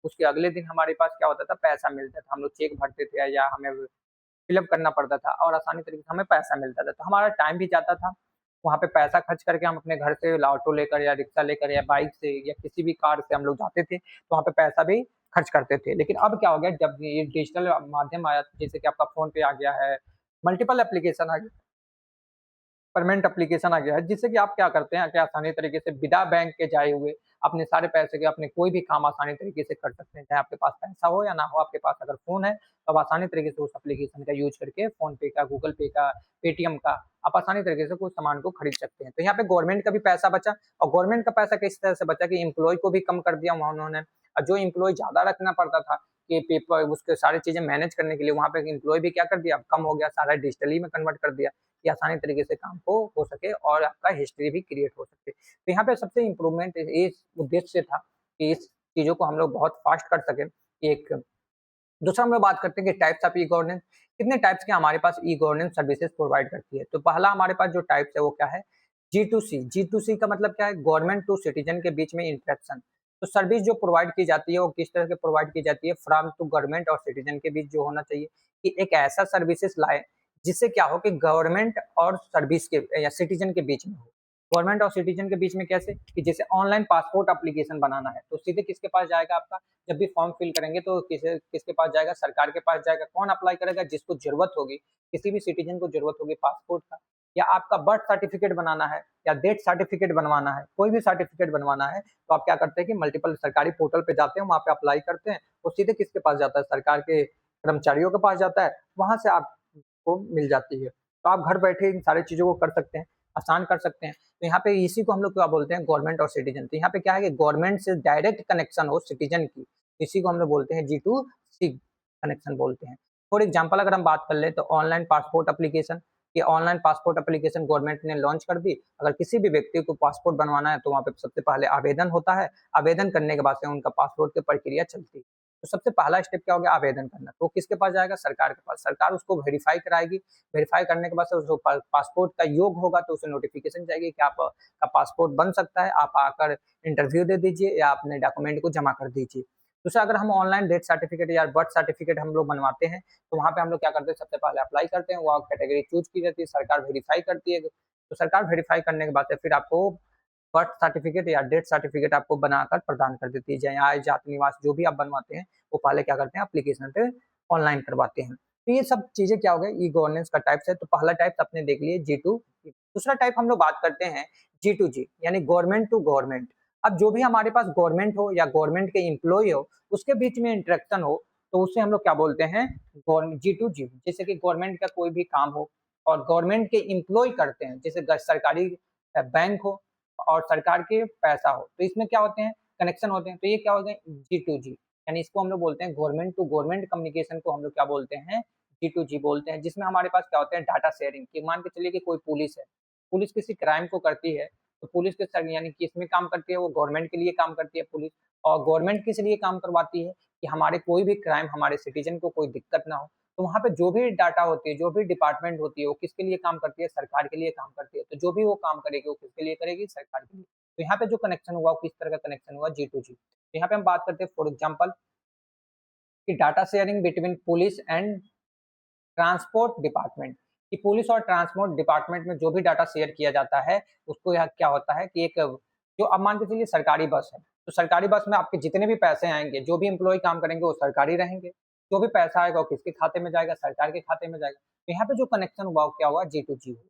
उसके अगले दिन हमारे पास क्या होता था, पैसा मिलता था। हम लोग चेक भरते थे या हमें फिलअप करना पड़ता था और आसानी तरीके से हमें पैसा मिलता था। तो हमारा टाइम भी जाता था, वहाँ पे पैसा खर्च करके हम अपने घर से ऑटो लेकर या रिक्शा लेकर या बाइक से या किसी भी कार से हम लोग जाते थे, तो वहाँ पे पैसा भी खर्च करते थे। लेकिन अब क्या हो गया, जब ये डिजिटल माध्यम आया, जैसे कि आपका फ़ोन पे आ गया है, मल्टीपल एप्लीकेशन आ गया, पेमेंट एप्लीकेशन आ गया है, जिससे कि आप क्या करते हैं कि आसानी तरीके से बिना बैंक के जाए हुए अपने सारे पैसे के अपने कोई भी काम आसानी तरीके से कर सकते हैं। चाहे आपके पास पैसा हो या ना हो, आपके पास अगर फ़ोन है, तो आप आसानी तरीके से उस एप्लीकेशन का यूज़ करके फ़ोन पे का, गूगल पे का, पेटीएम का, आप आसानी तरीके से कोई सामान को खरीद सकते हैं। तो यहाँ पे गवर्नमेंट का भी पैसा बचा और गवर्नमेंट का पैसा किस तरह से बचा कि एम्प्लॉयी को भी कम कर दिया वहाँ उन्होंने। और जो एम्प्लॉयी ज़्यादा रखना पड़ता था कि पेपर उसके सारी चीज़ें मैनेज करने के लिए, वहाँ पे एम्प्लॉयी भी क्या कर दिया, कम हो गया, सारा डिजिटली में कन्वर्ट कर दिया कि आसानी तरीके से काम को हो सके और आपका हिस्ट्री भी क्रिएट हो सके। तो यहाँ पे सबसे इम्प्रूवमेंट इस उद्देश्य से था कि इस चीज़ों को हम लोग बहुत फास्ट कर सकें। एक दूसरा हम लोग बात करते हैं कि टाइप्स ऑफ ई गवर्नेंस, कितने टाइप्स के हमारे पास ई गवर्नेंस सर्विसेज प्रोवाइड करती है। तो पहला हमारे पास जो टाइप्स है वो क्या है, जी2सी। जी2सी का मतलब क्या है, गवर्नमेंट टू सिटीजन के बीच में इंटरेक्शन। तो सर्विस जो प्रोवाइड की जाती है वो किस तरह से प्रोवाइड की जाती है, फ्रॉम टू गवर्नमेंट और सिटीजन के बीच जो होना चाहिए कि एक ऐसा सर्विसेज लाए जिससे क्या हो कि गवर्नमेंट और सर्विस के या सिटीजन के बीच में हो। गवर्नमेंट और सिटीजन के बीच में कैसे, कि जैसे ऑनलाइन पासपोर्ट एप्लीकेशन बनाना है तो सीधे किसके पास जाएगा, आपका जब भी फॉर्म फिल करेंगे तो किसके पास जाएगा, सरकार के पास जाएगा। कौन अप्लाई करेगा, जिसको जरूरत होगी, किसी भी सिटीजन को जरूरत होगी पासपोर्ट का, या आपका बर्थ सर्टिफिकेट बनाना है या डेथ सर्टिफिकेट बनवाना है, कोई भी सर्टिफिकेट बनवाना है, तो आप क्या करते हैं कि मल्टीपल सरकारी पोर्टल पे जाते हैं, वहाँ पे अप्लाई करते हैं, वो सीधे किसके पास जाता है, सरकार के कर्मचारियों के पास जाता है, वहां से आपको मिल जाती है। तो आप घर बैठे इन सारी चीजों को कर सकते हैं, आसान कर सकते हैं। तो यहाँ पे इसी को हम लोग क्या बोलते हैं, गवर्नमेंट और सिटीजन। तो यहाँ पे क्या है कि गवर्नमेंट से डायरेक्ट कनेक्शन हो सिटीजन की, इसी को हम लोग बोलते हैं G2C कनेक्शन बोलते हैं। फॉर एग्जाम्पल अगर हम बात कर ले तो ऑनलाइन पासपोर्ट एप्लीकेशन, ये ऑनलाइन पासपोर्ट एप्लीकेशन गवर्नमेंट ने लॉन्च कर दी। अगर किसी भी व्यक्ति को पासपोर्ट बनवाना है तो वहाँ पे सबसे पहले आवेदन होता है, आवेदन करने के बाद से उनका पासपोर्ट की प्रक्रिया चलती है। तो सबसे पहला स्टेप क्या हो गया, आवेदन करना। तो किसके पास जाएगा, सरकार के पास। सरकार उसको वेरीफाई कराएगी, वेरीफाई करने के बाद से उसको पासपोर्ट का योग होगा तो उसे नोटिफिकेशन जाएगी कि आपका पासपोर्ट बन सकता है, आप आकर इंटरव्यू दे दीजिए या अपने डॉक्यूमेंट को जमा कर दीजिए। दूसरा, अगर हम ऑनलाइन डेथ सर्टिफिकेट या बर्थ सर्टिफिकेट हम लोग बनवाते हैं तो वहाँ पे हम लोग क्या करते हैं, सबसे पहले अप्लाई करते हैं, वो कैटेगरी चूज की जाती है, सरकार वेरीफाई करती है। तो सरकार वेरीफाई करने के बाद से फिर आपको बर्थ सर्टिफिकेट या डेथ सर्टिफिकेट आपको बनाकर प्रदान कर देती है। चाहे आय, जाति, निवास जो भी आप बनवाते हैं वो पहले क्या करते हैं, एप्लीकेशन पे ऑनलाइन करवाते हैं। तो ये सब चीजें क्या हो गई, ई गवर्नेंस का टाइप्स है। तो पहला टाइप अपने देख लिए G2। दूसरा टाइप हम लोग बात करते हैं G2G, यानी गवर्नमेंट टू गवर्नमेंट। अब जो भी हमारे पास गवर्नमेंट हो या गवर्नमेंट के एम्प्लॉय हो, उसके बीच में इंटरेक्शन हो, तो उसे हम लोग क्या बोलते हैं, G2G। जैसे कि गवर्नमेंट का कोई भी काम हो और गवर्नमेंट के एम्प्लॉय करते हैं, जैसे सरकारी बैंक हो और सरकार के पैसा हो, तो इसमें क्या होते हैं, कनेक्शन होते हैं। तो ये क्या हो गए, G2G, यानी इसको हम लोग बोलते हैं गवर्नमेंट टू गवर्नमेंट कम्युनिकेशन को हम लोग क्या बोलते हैं, G2G बोलते हैं। जिसमें हमारे पास क्या होते हैं, डाटा शेयरिंग। कि मान के चलिए कि कोई पुलिस है, पुलिस किसी क्राइम को करती है, तो पुलिस के सर यानी किस में काम करती है, वो गवर्नमेंट के लिए काम करती है पुलिस। और गवर्नमेंट किस लिए काम करवाती है, कि हमारे कोई भी क्राइम, हमारे सिटीजन को कोई दिक्कत ना हो। तो वहाँ पे जो भी डाटा होती है, जो भी डिपार्टमेंट होती है, वो किसके लिए काम करती है, सरकार के लिए काम करती है। तो जो भी वो काम करेगी वो किसके लिए करेगी, सरकार के लिए। तो यहाँ पे जो कनेक्शन हुआ वो किस तरह का कनेक्शन हुआ, G2G। तो यहाँ पे हम बात करते हैं फॉर एग्जाम्पल कि data sharing between police and transport department. कि पुलिस और ट्रांसपोर्ट डिपार्टमेंट में जो भी डाटा शेयर किया जाता है, उसको यहाँ क्या होता है कि एक जो अब मान के चलिए सरकारी बस है, तो सरकारी बस में आपके जितने भी पैसे आएंगे, जो भी एम्प्लॉय काम करेंगे वो सरकारी रहेंगे। जो भी पैसा आएगा वो किसके खाते में जाएगा, सरकार के खाते में जाएगा। तो यहाँ पे जो कनेक्शन हुआ वो क्या हुआ, G2G हुआ।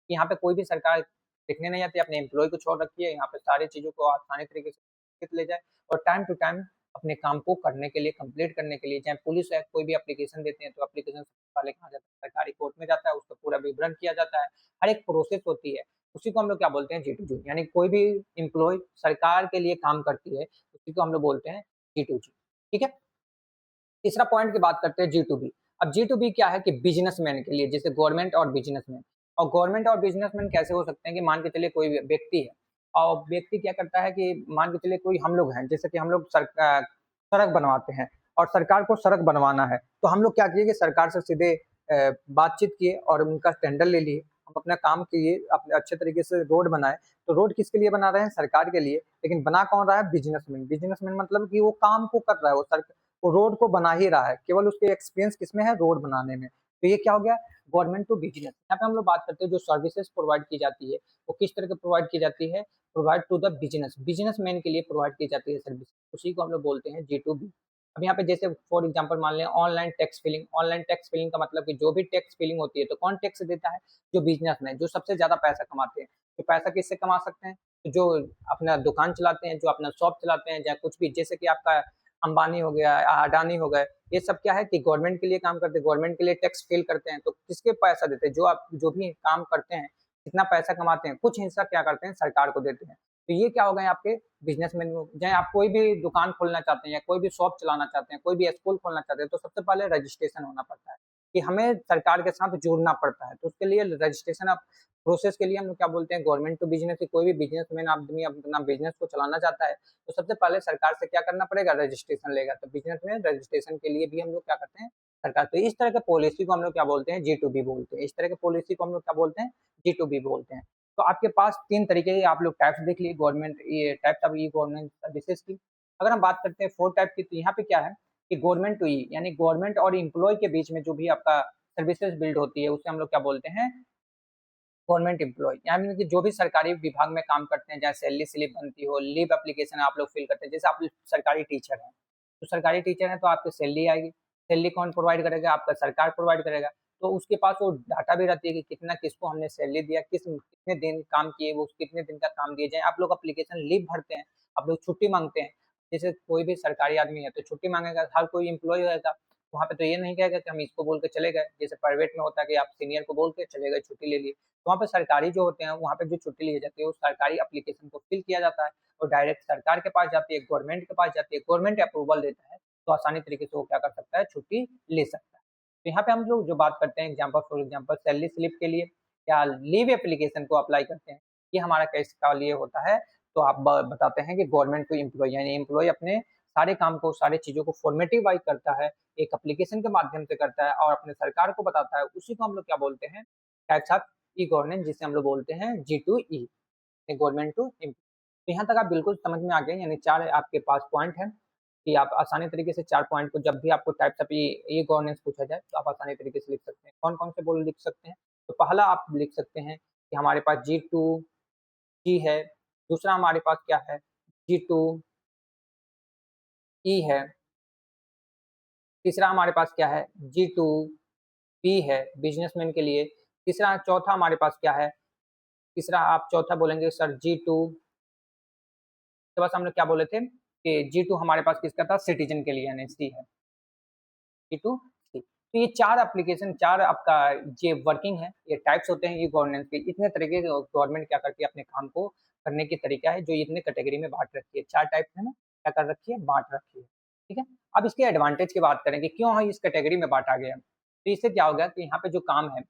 यहाँ पे कोई भी सरकार देखने नहीं आती, अपने एम्प्लॉय को छोड़ रखी है, यहाँ पे सारी चीजों को आसानी तरीके से ले जाए और टाइम टू टाइम अपने काम को करने के लिए, कंप्लीट करने के लिए। चाहे पुलिस है, कोई भी एप्लीकेशन देते हैं तो एप्लीकेशन सबसे पहले कहाँ जाता है, सरकारी कोर्ट में जाता है, उसका पूरा विवरण किया जाता है, हर एक प्रोसेस होती है। उसी को हम लोग क्या बोलते हैं, G2G। यानी कोई भी एम्प्लॉय सरकार के लिए काम करती है, उसी को हम लोग बोलते हैं G2G। ठीक है। तीसरा पॉइंट की बात करते हैं G2B। अब G2B क्या है कि बिजनेसमैन के लिए, जैसे गवर्नमेंट और बिजनेसमैन। और गवर्नमेंट और बिजनेसमैन कैसे हो सकते हैं कि मान के चलिए कोई व्यक्ति है और व्यक्ति क्या करता है कि मान के चलिए कोई हम लोग हैं, जैसे कि हम लोग सड़क बनवाते हैं और सरकार को सड़क बनवाना है, तो हम लोग क्या किए कि सरकार से सीधे बातचीत किए और उनका टेंडर ले लिए, हम अपना काम किए, अपने अच्छे तरीके से रोड बनाए। तो रोड किसके लिए बना रहे हैं, सरकार के लिए, लेकिन बना कौन रहा है, बिजनेसमैन। बिजनेसमैन मतलब कि वो काम को कर रहा है, वो रोड को बना ही रहा है, केवल उसके एक्सपीरियंस किसमें है, रोड बनाने में। तो ये क्या हो गया, गवर्नमेंट टू बिजनेस। यहाँ पे हम लोग बात करते हैं जो सर्विसेज प्रोवाइड की जाती है वो किस तरह की प्रोवाइड की जाती है, provide to the business, businessman के लिए प्रोवाइड की जाती है सर्विस, उसी को हम लोग बोलते हैं G2B। अब यहाँ पे जैसे फॉर एग्जांपल मान लें online tax filling. Online tax filling का मतलब कि जो भी टैक्स फिलिंग होती है तो कौन टैक्स देता है, जो बिजनेसमैन, जो सबसे ज्यादा पैसा कमाते हैं। तो पैसा किससे कमा सकते हैं, तो जो अपना दुकान चलाते हैं, जो अपना शॉप चलाते हैं, या कुछ भी, जैसे कि आपका अंबानी हो गया, अडानी हो गए, ये सब क्या है कि गवर्नमेंट के लिए काम करते हैं, गवर्नमेंट के लिए टैक्स फिल करते हैं। तो किसके पैसा देते हैं, जो आप जो भी काम करते हैं, जितना पैसा कमाते हैं, कुछ हिस्सा क्या करते हैं, सरकार को देते हैं। तो ये क्या हो गए आपके बिजनेसमैन। चाहे आप कोई भी दुकान खोलना चाहते हैं या कोई भी शॉप चलाना चाहते हैं, कोई भी स्कूल खोलना चाहते हैं, तो सबसे पहले रजिस्ट्रेशन होना पड़ता है कि हमें सरकार के साथ जुड़ना पड़ता है। तो उसके लिए रजिस्ट्रेशन आप प्रोसेस के लिए हम लोग क्या बोलते हैं, गवर्नमेंट टू बिजनेस। कोई भी बिजनेसमैन आदमी अपना बिजनेस को चलाना चाहता है तो सबसे पहले सरकार से क्या करना पड़ेगा, रजिस्ट्रेशन लेगा। तो बिजनेसमैन रजिस्ट्रेशन के लिए भी हम लोग क्या करते हैं, सरकार। तो इस तरह के पॉलिसी को हम लोग क्या बोलते हैं, G2B बोलते हैं। इस तरह के पॉलिसी को हम लोग क्या बोलते हैं, G2B बोलते हैं। तो आपके पास तीन तरीके के आप लोग टाइप्स देख लिए, गवर्नमेंट ये types of e governance services की। अगर हम बात करते हैं फोर टाइप की, तो यहाँ पे क्या है कि गवर्नमेंट टू ई, यानी गवर्नमेंट और एम्प्लॉय के बीच में जो भी आपका सर्विसेज बिल्ड होती है उसे हम लोग क्या बोलते हैं, गवर्नमेंट एम्प्लॉय। यानी कि जो भी सरकारी विभाग में काम करते हैं, जहाँ सैलरी स्लिप बनती हो, लीव एप्लीकेशन आप लोग फिल करते हैं। जैसे आप सरकारी टीचर हैं, तो सरकारी टीचर हैं तो आपकी सैलरी आएगी, सैलरी कौन प्रोवाइड करेगा, आपका सरकार प्रोवाइड करेगा। तो उसके पास वो डाटा भी रहती है कि कितना किसको हमने सैलरी दिया, कितने दिन काम किए, वो कितने दिन का काम दिए जाए। आप लोग एप्लीकेशन लीव भरते हैं, आप लोग छुट्टी मांगते हैं। जैसे कोई भी सरकारी आदमी है तो छुट्टी मांगेगा, हर कोई एम्प्लॉय रहेगा, वहाँ पे तो ये नहीं कहेगा कि हम इसको बोल के चले गए, जैसे प्राइवेट में होता है कि आप सीनियर को बोल के चले गए, छुट्टी ले ली। तो वहाँ पे सरकारी जो होते हैं, वहाँ पे जो छुट्टी ली जाती है, वो सरकारी एप्लीकेशन को फिल किया जाता है और डायरेक्ट सरकार के पास जाती है, गवर्नमेंट के पास जाती है, गवर्नमेंट अप्रूवल देता है, तो आसानी तरीके से वो क्या कर सकता है, छुट्टी ले सकता है। तो यहाँ पे हम लोग जो बात करते हैं फॉर एग्जाम्पल सैलरी स्लिप के लिए या लीव एप्लीकेशन को अप्लाई करते हैं, ये हमारा किसका लिए होता है, तो आप बताते हैं कि गवर्नमेंट टू एम्प्लॉय, यानी एम्प्लॉय अपने सारे काम को, सारी चीजों को फॉर्मेटिव वाइज करता है, एक एप्लीकेशन के माध्यम से करता है और अपने सरकार को बताता है, उसी को हम लोग क्या बोलते हैं, टाइप्स ऑफ ई गवर्नेंस, जिसे हम लोग बोलते हैं G2E, गवर्नमेंट टू एम्प्लॉय। तो यहाँ तक आप बिल्कुल समझ में आ गए, यानी 4 आपके पास पॉइंट है कि आप आसानी तरीके से 4 पॉइंट को जब भी आपको टाइप्स ऑफ ई गवर्नेंस पूछा जाए तो आप आसानी तरीके से लिख सकते हैं। कौन-कौन से बोल लिख सकते हैं? तो पहला आप लिख सकते हैं कि हमारे पास G2G है, दूसरा हमारे पास क्या है, G2E है, तीसरा हमारे पास क्या है, G2B है बिजनेसमैन के लिए, तीसरा चौथा हमारे पास क्या है, तीसरा आप चौथा बोलेंगे सर G2, तो बस हम लोग क्या बोले थे कि G2 हमारे पास किसका था, सिटीजन के लिए, यानी सी है, G2 सी। तो ये 4 एप्लीकेशन, 4 आपका ये वर्किंग है, ये टाइप्स होते हैं ये गवर्नेंस के, इतने तरीके से गवर्नमेंट क्या करती है अपने काम को करने की तरीका है, जो इतने कैटेगरी में बांट रखी है, 4 टाइप है ना, क्या कर रखी है, बांट रखी है, ठीक है। अब इसके एडवांटेज की बात करें कि क्यों है इस कैटेगरी में बांटा गया, तो इससे क्या हो गया कि यहाँ पे जो काम है,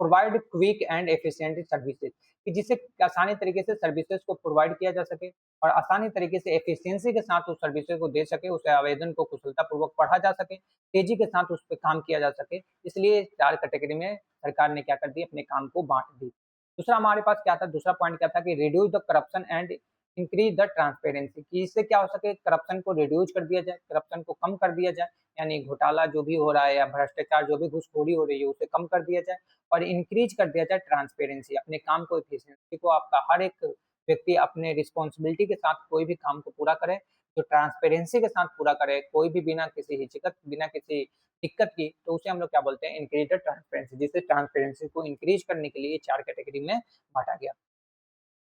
provide quick and efficient services, कि जिससे आसानी तरीके से सर्विसेज को प्रोवाइड किया जा सके और आसानी तरीके से एफिशिएंसी के साथ उस सर्विसेज को दे सके, उस आवेदन को कुशलतापूर्वक पढ़ा जा सके, तेजी के साथ उस पे काम किया जा सके। इसलिए 4 कैटेगरी में सरकार ने क्या कर दी, अपने काम को बाँट दी। दूसरा हमारे पास क्या था, दूसरा पॉइंट क्या था कि reduce the corruption and increase the transparency, कि इससे क्या हो सके, करप्शन को रिड्यूस कर दिया जाए, करप्शन को कम कर दिया जाए, यानी घोटाला जो भी हो रहा है या भ्रष्टाचार जो भी घूसखोरी हो रही है उसे कम कर दिया जाए और इंक्रीज कर दिया जाए ट्रांसपेरेंसी, अपने काम को, एफिशिएंसी को, आपका हर एक व्यक्ति अपने रिस्पॉन्सिबिलिटी के साथ कोई भी काम को पूरा करे, जो ट्रांसपेरेंसी के साथ पूरा करे, कोई भी बिना किसी हिचकत, बिना किसी दिक्कत की, तो उसे हम लोग क्या बोलते हैं, इंक्रीज द ट्रांसपेरेंसी, जिससे ट्रांसपेरेंसी को इंक्रीज करने के लिए 4 कैटेगरी में बांटा गया।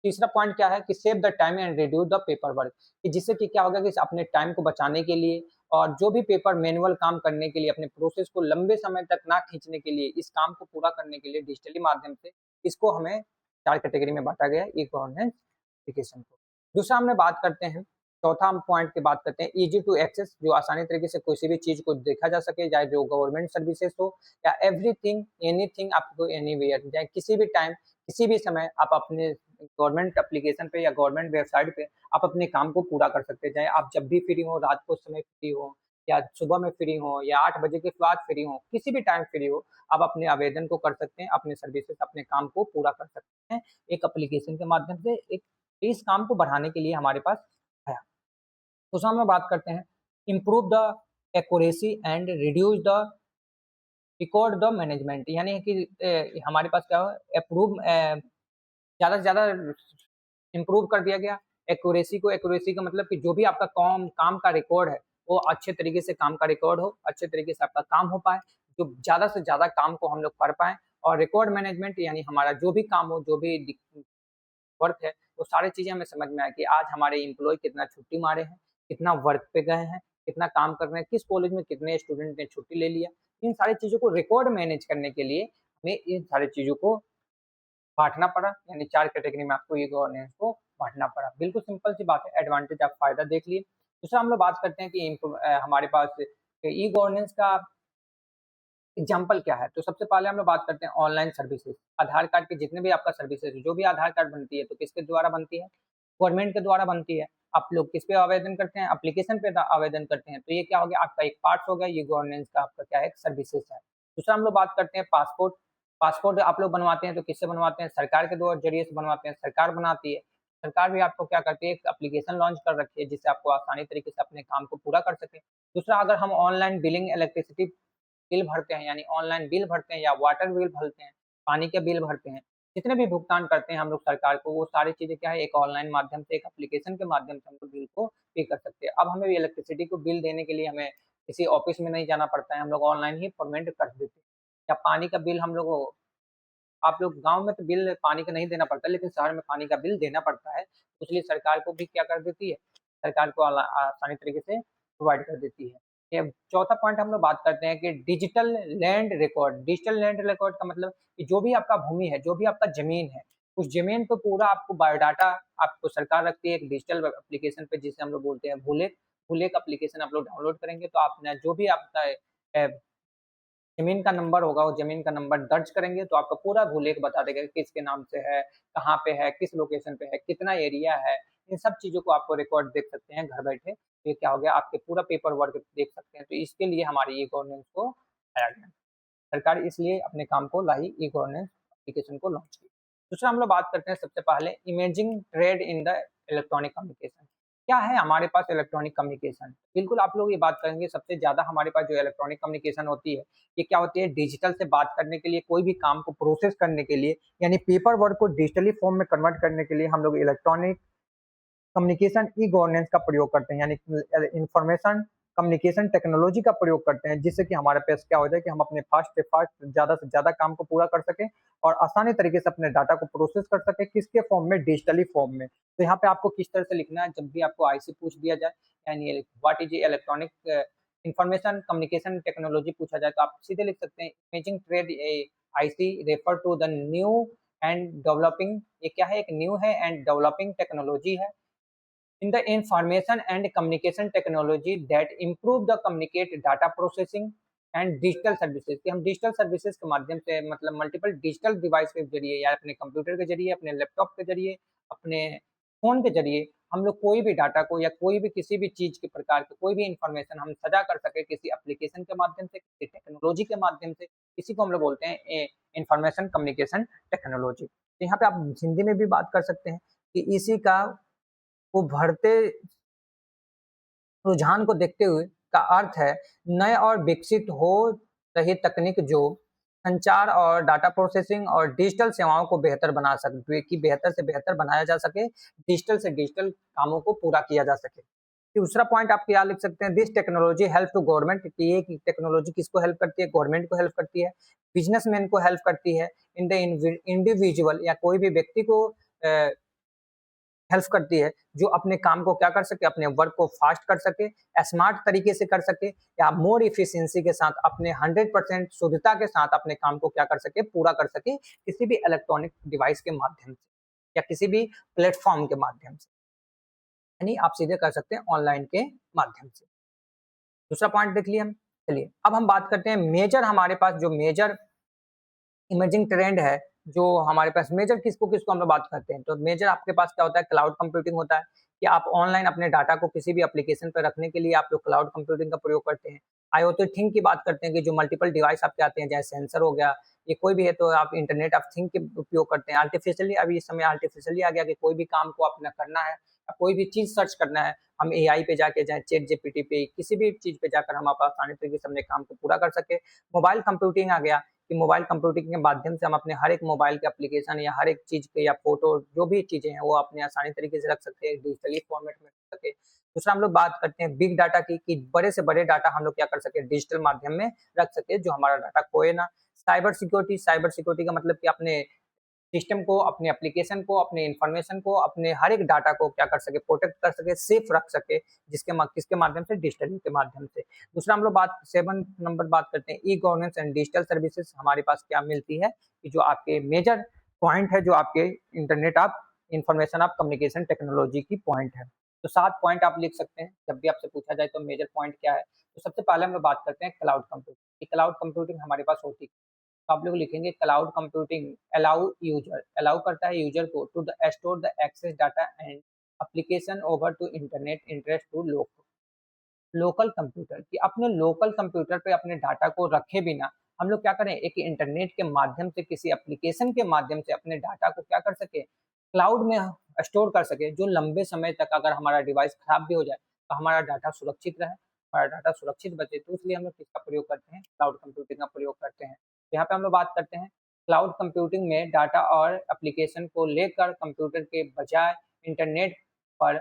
तीसरा पॉइंट क्या है कि save the time and reduce the paper work, कि जिससे कि क्या होगा कि अपने टाइम को बचाने के लिए और जो भी पेपर मैनुअल काम करने के लिए, अपने प्रोसेस को लंबे समय तक ना खींचने के लिए, इस काम को पूरा करने के लिए डिजिटली माध्यम से इसको हमें 4 कैटेगरी में बांटा गया है ई गवर्नेंस एप्लीकेशन को। दूसरा हमने बात करते हैं, चौथा हम पॉइंट की बात करते हैं ईजी टू एक्सेस, जो आसानी तरीके से किसी भी चीज को देखा जा सके, चाहे जो गवर्नमेंट सर्विसेज हो या एवरीथिंग एनीथिंग आपको एनीवेयर, चाहे किसी भी टाइम, किसी भी समय आप अपने गवर्नमेंट एप्लीकेशन पे या गवर्नमेंट वेबसाइट पे आप अपने काम को पूरा कर सकते हैं। चाहे आप जब भी फ्री हो, रात को समय फ्री हो या सुबह में फ्री हो या 8 बजे के बाद फ्री हो, किसी भी टाइम फ्री हो, आप अपने आवेदन को कर सकते हैं, अपने सर्विसेज, अपने काम को पूरा कर सकते हैं एक एप्लीकेशन के माध्यम से। एक इस काम को बढ़ाने के लिए हमारे पास है। दूसरा हम लोग बात करते हैं improve the accuracy and reduce the record the management, यानी कि हमारे पास क्या हो, अप्रूव ज़्यादा से ज़्यादा इम्प्रूव कर दिया गया एक्यूरेसी को। एक्यूरेसी का मतलब कि जो भी आपका काम का रिकॉर्ड है, वो अच्छे तरीके से काम का रिकॉर्ड हो, अच्छे तरीके से आपका काम हो पाए, जो ज़्यादा से ज़्यादा काम को हम लोग कर पाएँ। और रिकॉर्ड मैनेजमेंट, यानी हमारा जो भी काम हो, जो भी वर्क है, वो सारी चीज़ें हमें समझ में आए कि आज हमारे एम्प्लॉयी कितना छुट्टी मारे हैं, कितना वर्क पे गए हैं, कितना काम कर रहे हैं, किस कॉलेज में कितने स्टूडेंट ने छुट्टी ले लिया। इन सारी चीज़ों को रिकॉर्ड मैनेज करने के लिए हमें इन सारी चीज़ों को बाँटना पड़ा, यानी 4 कैटेगरी में आपको ई-गवर्नेंस को बाँटना पड़ा। बिल्कुल सिंपल सी बात है, एडवांटेज आप फ़ायदा देख लिए। दूसरा हम लोग बात करते हैं कि हमारे पास ई-गवर्नेंस का एग्जाम्पल क्या है? तो सबसे पहले हम लोग बात करते हैं ऑनलाइन सर्विसेज़। आधार कार्ड के जितने भी आपका सर्विसेज़, जो भी आधार कार्ड बनती है, तो किसके द्वारा बनती है? गवर्नमेंट के द्वारा बनती है। आप लोग किस पे आवेदन करते हैं? एप्लीकेशन पे आवेदन करते हैं। तो ये क्या हो गया, आपका एक पार्ट्स हो गया, ये गवर्नेंस का आपका क्या है, एक सर्विसेज़ है। दूसरा हम लोग बात करते हैं पासपोर्ट। पासपोर्ट आप लोग बनवाते हैं तो किससे बनवाते हैं? सरकार के ज़रिए से बनवाते हैं, सरकार बनाती है। सरकार भी आपको क्या करती है, एक एप्लीकेशन लॉन्च कर रखी है, जिससे आपको आसानी तरीके से अपने काम को पूरा कर सकें। दूसरा, अगर हम ऑनलाइन बिलिंग इलेक्ट्रिसिटी बिल भरते हैं, यानी ऑनलाइन बिल भरते हैं या वाटर बिल भरते हैं, पानी के बिल भरते हैं, जितने भी भुगतान करते हैं हम लोग सरकार को, वो सारी चीज़ें क्या है, एक ऑनलाइन माध्यम से, एक एप्लीकेशन के माध्यम से हम लोग बिल को पे कर सकते हैं। अब हमें इलेक्ट्रिसिटी को बिल देने के लिए हमें किसी ऑफिस में नहीं जाना पड़ता है, हम लोग ऑनलाइन ही पेमेंट कर देते हैं। या पानी का बिल हम लोग, आप लोग गाँव में तो बिल पानी का नहीं देना पड़ता, लेकिन शहर में पानी का बिल देना पड़ता है, तो इसलिए सरकार को भी क्या कर देती है, सरकार को आसानी तरीके से प्रोवाइड कर देती है। ये चौथा पॉइंट हम लोग बात करते हैं कि digital land record. Digital land record का मतलब कि जो भी आपका भूमि है, जो भी आपका ज़मीन है, उस ज़मीन पे पूरा आपको बायोडाटा आपको सरकार रखती है एक डिजिटल एप्लीकेशन पे, जिसे हम लोग बोलते हैं भूलेख। भूलेख एप्लीकेशन आप लोग डाउनलोड करेंगे तो आपने जो भी आपका ज़मीन का नंबर होगा, वो ज़मीन का नंबर दर्ज करेंगे तो आपका पूरा भूलेख बता देगा कि किसके नाम से है, कहाँ पे है, किस लोकेशन पे है, कितना एरिया है। इन सब चीज़ों को आपको रिकॉर्ड देख सकते हैं घर बैठे। तो ये क्या हो गया, आपके पूरा पेपर वर्क देख सकते हैं। तो इसके लिए हमारी ई-गवर्नेंस को लाया गया। सरकार इसलिए अपने काम को लाई, ई-गवर्नेंस एप्लीकेशन को लॉन्च की। दूसरा हम लोग बात करते हैं सबसे पहले imaging trade in the electronic communication. क्या है हमारे पास इलेक्ट्रॉनिक कम्युनिकेशन? बिल्कुल आप लोग ये बात करेंगे, सबसे ज़्यादा हमारे पास जो इलेक्ट्रॉनिक कम्युनिकेशन होती है, ये क्या होती है, डिजिटल से बात करने के लिए, कोई भी काम को प्रोसेस करने के लिए, यानी पेपर वर्क को डिजिटली फॉर्म में कन्वर्ट करने के लिए हम लोग इलेक्ट्रॉनिक कम्युनिकेशन ई गवर्नेंस का प्रयोग करते हैं, यानी इंफॉर्मेशन कम्युनिकेशन टेक्नोलॉजी का प्रयोग करते हैं, जिससे कि हमारे पास क्या हो जाए कि हम अपने फास्ट से फास्ट ज़्यादा से ज़्यादा काम को पूरा कर सकें और आसानी तरीके से अपने डाटा को प्रोसेस कर सकें, किसके फॉर्म में, डिजिटली फॉर्म में। तो यहाँ पे आपको किस तरह से लिखना है, जब भी आपको आईसी पूछ दिया जाए, यानी what is electronic information communication technology पूछा जाए, तो आप सीधे लिख सकते हैं imaging trade IC refer to the new and developing. ये क्या है, एक न्यू है एंड डेवलपिंग टेक्नोलॉजी है in the information and communication technology that improve the communicate data processing and digital services। कि हम डिजिटल सर्विसेज के माध्यम से, मतलब मल्टीपल डिजिटल डिवाइस के जरिए या अपने कंप्यूटर के जरिए, अपने लैपटॉप के जरिए, अपने फोन के जरिए हम लोग कोई भी डाटा को या कोई भी किसी भी चीज के प्रकार के कोई भी इंफॉर्मेशन हम सजा कर सके, किसी एप्लीकेशन के माध्यम से, किसी टेक्नोलॉजी के माध्यम से। इसी को हम लोग बोलते हैं इंफॉर्मेशन कम्युनिकेशन टेक्नोलॉजी। तो यहाँ पे आप हिंदी में भी बात कर सकते हैं कि इसी का वो बढ़ते रुझान को देखते हुए का अर्थ है नए और विकसित हो रही तकनीक जो संचार और डाटा प्रोसेसिंग और डिजिटल सेवाओं को बेहतर बना सकते, कि बेहतर से बेहतर बनाया जा सके, डिजिटल से डिजिटल कामों को पूरा किया जा सके। दूसरा पॉइंट आप क्या लिख सकते हैं, this technology help to government. ये टेक्नोलॉजी किसको हेल्प करती है, गवर्नमेंट को हेल्प करती है, बिजनेसमैन को हेल्प करती है, इन द इंडिविजुअल या कोई भी व्यक्ति को हेल्प करती है, जो अपने काम को क्या कर सके, अपने वर्क को फास्ट कर सके, स्मार्ट तरीके से कर सके, या मोर इफिशिएंसी के साथ अपने 100% शुद्धता के साथ अपने काम को क्या कर सके, पूरा कर सके, किसी भी इलेक्ट्रॉनिक डिवाइस के माध्यम से या किसी भी प्लेटफॉर्म के माध्यम से, यानी आप सीधे कर सकते हैं ऑनलाइन के माध्यम से। दूसरा पॉइंट देख लिया हम। चलिए अब हम बात करते हैं मेजर, हमारे पास जो मेजर इमर्जिंग ट्रेंड है, जो हमारे पास मेजर किसको किसको हम लोग बात करते हैं, तो मेजर आपके पास क्या होता है, क्लाउड कंप्यूटिंग होता है, कि आप ऑनलाइन अपने डाटा को किसी भी एप्लीकेशन पर रखने के लिए आप लोग क्लाउड कंप्यूटिंग का प्रयोग करते हैं। आईओटी थिंग की बात करते हैं कि जो मल्टीपल डिवाइस आपके आते हैं, जैसे सेंसर हो गया, ये कोई भी है, तो आप इंटरनेट ऑफ थिंग के उपयोग करते हैं। आर्टिफिशियली, अभी इस समय आर्टिफिशियली आ गया कि कोई भी काम को अपना करना है या कोई भी चीज सर्च करना है, हम एआई पे जाके, चाहे चैट जीपीटी पे, किसी भी चीज पे जाकर हम आप आसानी तरीके से अपने काम को पूरा कर सके। मोबाइल कंप्यूटिंग आ गया कि मोबाइल कंप्यूटिंग के माध्यम से हम अपने हर एक मोबाइल के एप्लीकेशन या हर एक चीज के या फोटो जो भी चीजें हैं वो अपने आसानी तरीके से रख सकते हैं, डिजिटली फॉर्मेट में रख सके। दूसरा हम लोग बात करते हैं बिग डाटा की, कि बड़े से बड़े डाटा हम लोग क्या कर सके, डिजिटल माध्यम में रख सके, जो हमारा डाटा खोए ना। साइबर सिक्योरिटी, साइबर सिक्योरिटी का मतलब कि अपने सिस्टम को, अपने एप्लीकेशन को, अपने इंफॉर्मेशन को, अपने हर एक डाटा को क्या कर सके, प्रोटेक्ट कर सके, सेफ रख सके, किसके माध्यम से, डिजिटल के माध्यम से। दूसरा हम लोग बात 7 नंबर बात करते हैं e governance and digital services. हमारे पास क्या मिलती है कि जो आपके मेजर पॉइंट है, जो आपके internet of information of communication technology की पॉइंट है। तो 7 पॉइंट आप लिख सकते हैं जब भी आपसे पूछा जाए तो मेजर पॉइंट क्या है। तो सबसे पहले हम लोग बात करते हैं क्लाउड कंप्यूटिंग। क्लाउड कंप्यूटिंग हमारे पास होती है, तो आप लोग लिखेंगे क्लाउड कंप्यूटिंग अलाउ करता है यूजर को to the store the access data and application over to internet interest to local computer, कि अपने लोकल कंप्यूटर पे अपने डाटा को रखे बिना हम लोग क्या करें, एक इंटरनेट के माध्यम से, किसी एप्लीकेशन के माध्यम से अपने डाटा को क्या कर सके, क्लाउड में स्टोर कर सके, जो लंबे समय तक अगर हमारा डिवाइस खराब भी हो जाए तो हमारा डाटा सुरक्षित रहे, हमारा डाटा सुरक्षित बचे। तो इसलिए हम लोग किसका प्रयोग करते हैं, क्लाउड कंप्यूटिंग का प्रयोग करते हैं। तो यहाँ पे हम लोग बात करते हैं क्लाउड कंप्यूटिंग में डाटा और एप्लीकेशन को लेकर कंप्यूटर के बजाय इंटरनेट पर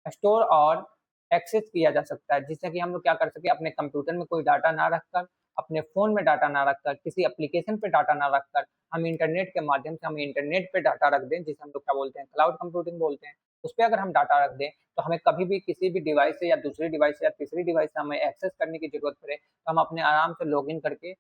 स्टोर और एक्सेस किया जा सकता है, जिससे कि हम लोग क्या कर सके, अपने कंप्यूटर में कोई डाटा ना रखकर अपने फ़ोन में डाटा ना रखकर, किसी एप्लीकेशन पे डाटा ना रखकर, हम इंटरनेट के माध्यम से हम इंटरनेट पे डाटा रख दें, जिसे हम लोग क्या बोलते हैं, क्लाउड कंप्यूटिंग बोलते हैं। उसपे अगर हम डाटा रख दें, तो हमें कभी भी किसी भी डिवाइस से या दूसरी डिवाइस से या तीसरी डिवाइस से हमें एक्सेस करने की ज़रूरत पड़े, तो हम अपने आराम से लॉगिन करके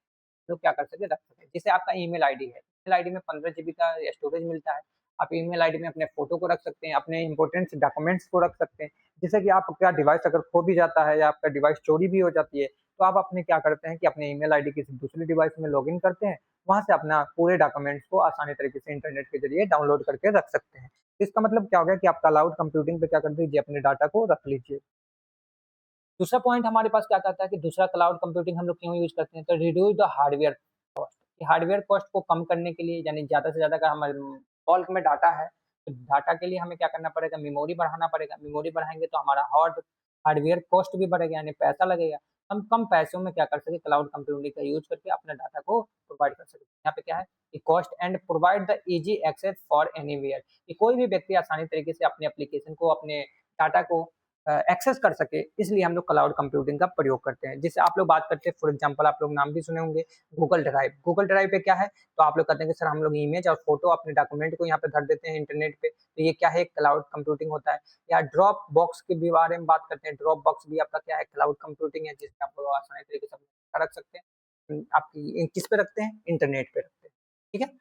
लोग क्या कर सकें, रख सकें। जैसे आपका ईमेल आईडी है, ईमेल आईडी में 15 जीबी का स्टोरेज मिलता है। आप ईमेल आईडी में अपने फ़ोटो को रख सकते हैं, अपने इम्पोर्टेंट डॉक्यूमेंट्स को रख सकते हैं। जैसे कि आपका डिवाइस अगर खो भी जाता है या आपका डिवाइस चोरी भी हो जाती है, तो आप अपने क्या करते हैं कि अपने ईमेल आईडी किसी दूसरी डिवाइस में लॉगिन करते हैं, वहाँ से अपना पूरे डॉक्यूमेंट्स को आसानी तरीके से इंटरनेट के ज़रिए डाउनलोड करके रख सकते हैं। तो इसका मतलब क्या हो गया कि आप क्लाउड कंप्यूटिंग पे क्या कर दीजिए, अपने डाटा को रख लीजिए। दूसरा पॉइंट हमारे पास क्या कहता है कि दूसरा क्लाउड कंप्यूटिंग हम लोग क्यों यूज़ करते हैं, तो रिड्यूस द हार्डवेयर कॉस्ट। ये हार्डवेयर कॉस्ट को कम करने के लिए, यानी ज़्यादा से ज़्यादा अगर हमारे बल्क में डाटा है, तो डाटा के लिए हमें क्या करना पड़ेगा, मेमोरी बढ़ाना पड़ेगा। मेमोरी बढ़ाएँगे तो हमारा हार्डवेयर कॉस्ट भी बढ़ेगा, यानी पैसा लगेगा। हम कम पैसों में क्या कर सकें, क्लाउड कंप्यूटिंग का यूज़ करके अपने डाटा को प्रोवाइड कर सकें। यहाँ पे क्या है कि cost and provide the easy access for anywhere, कि कोई भी व्यक्ति आसानी तरीके से अपने एप्लीकेशन को, अपने डाटा को एक्सेस कर सके, इसलिए हम लोग क्लाउड कंप्यूटिंग का प्रयोग करते हैं। जैसे आप लोग बात करते हैं, फॉर एग्जांपल आप लोग नाम भी सुने होंगे, गूगल ड्राइव। गूगल ड्राइव पे क्या है, तो आप लोग कहते हैं कि सर हम लोग इमेज और फ़ोटो अपने डॉक्यूमेंट को यहाँ पे धर देते हैं इंटरनेट पे, तो ये क्या है, क्लाउड कंप्यूटिंग होता है। या ड्रॉप बॉक्स के भी बारे में बात करते हैं, ड्रॉप बॉक्स भी आपका क्या है, क्लाउड कंप्यूटिंग है, जिसमें आप लोग आसानी तरीके से अपना डाटा रख सकते हैं। आपकी किस पे रखते हैं, इंटरनेट पे रखते हैं, ठीक है।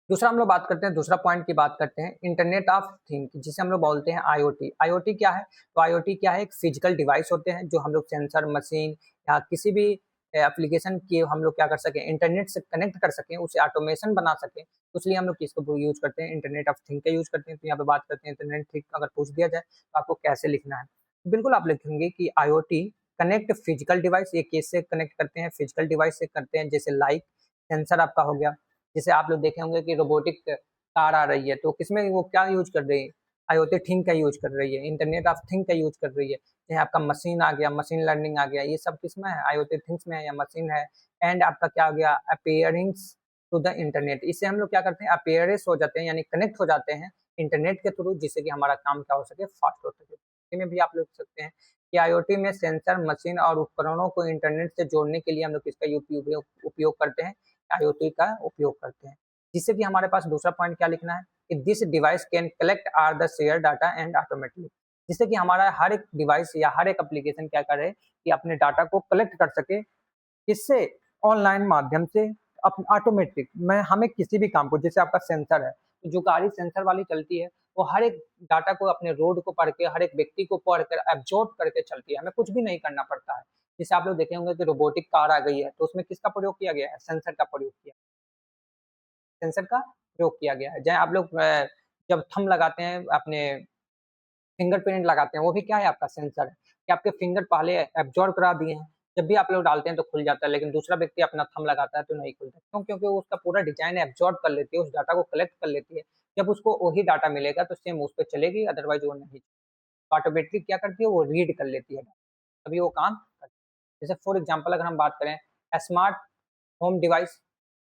दूसरा हम लोग बात करते हैं, दूसरा पॉइंट की बात करते हैं, इंटरनेट ऑफ थिंग, जिसे हम लोग बोलते हैं आईओटी। आईओटी क्या है, तो आईओटी क्या है, एक फिजिकल डिवाइस होते हैं जो हम लोग सेंसर, मशीन या किसी भी एप्लीकेशन की हम लोग क्या कर सकें, इंटरनेट से कनेक्ट कर सकें, उसे ऑटोमेशन बना सकें। तो इसलिए हम लोग किसको यूज करते हैं, इंटरनेट ऑफ थिंग का यूज करते हैं। तो यहाँ पे बात करते हैं इंटरनेट थिंग, अगर पूछ दिया जाए तो आपको कैसे लिखना है, बिल्कुल आप लिखेंगे कि आईओटी कनेक्ट फिजिकल डिवाइस। ये कैसे कनेक्ट करते हैं, फिजिकल डिवाइस से करते हैं, जैसे लाइक सेंसर आपका हो गया। जैसे आप लोग देखे होंगे कि रोबोटिक कार आ रही है, तो किसमें वो क्या यूज कर रही है, आईओटी थिंग का यूज कर रही है, इंटरनेट ऑफ थिंग का यूज कर रही है। चाहे आपका मशीन आ गया, मशीन लर्निंग आ गया, ये सब किसमें है, आईओटी थिंग्स में है या मशीन है। एंड आपका क्या हो गया, अपेयरिंग्स टू द इंटरनेट। इससे हम लोग क्या करते हैं, अपेयरेंस हो जाते हैं, यानी कनेक्ट हो जाते हैं इंटरनेट के थ्रू, जिससे कि हमारा काम क्या हो सके, फास्ट हो सके। इसमें भी आप लोग सकते हैं कि आईओटी में सेंसर, मशीन और उपकरणों को इंटरनेट से जोड़ने के लिए हम लोग किसका उपयोग करते हैं, आईओटी का उपयोग करते हैं। जिससे कि हमारे पास दूसरा पॉइंट क्या लिखना है कि this device can collect or the share data and automatically. जिससे कि हमारा हर एक डिवाइस या हर एक एप्लीकेशन क्या करे कि अपने डाटा को कलेक्ट कर सके, इससे ऑनलाइन माध्यम से ऑटोमेटिक में हमें किसी भी काम को, जैसे आपका सेंसर है, तो जो गाड़ी सेंसर वाली चलती है, वो हर एक डाटा को, अपने रोड को पढ़ के, हर एक व्यक्ति को पढ़ कर एब्जॉर्ब करके चलती है, हमें कुछ भी नहीं करना पड़ता है। जैसे आप लोग देखे होंगे कि रोबोटिक कार आ गई है, तो उसमें किसका प्रयोग किया गया है, सेंसर का प्रयोग किया, सेंसर का प्रयोग किया गया है। चाहे आप लोग जब थंब लगाते हैं, अपने फिंगरप्रिंट लगाते हैं, वो भी क्या है, आपका सेंसर है कि आपके फिंगर पहले एब्जॉर्ब करा दिए हैं। जब भी आप लोग डालते हैं तो खुल जाता है, लेकिन दूसरा व्यक्ति अपना थंब लगाता है तो नहीं खुलता। क्यों? क्योंकि वो उसका पूरा डिज़ाइन एब्जॉर्ब कर लेती है, उस डाटा को कलेक्ट कर लेती है। जब उसको वही डाटा मिलेगा तो सेम उस पे चलेगी, अदरवाइज़ वो नहीं। ऑटोमेटिक क्या करती है, वो रीड कर लेती है, तभी वो काम करती है। जैसे फॉर एग्ज़ाम्पल अगर हम बात करें, smart home device.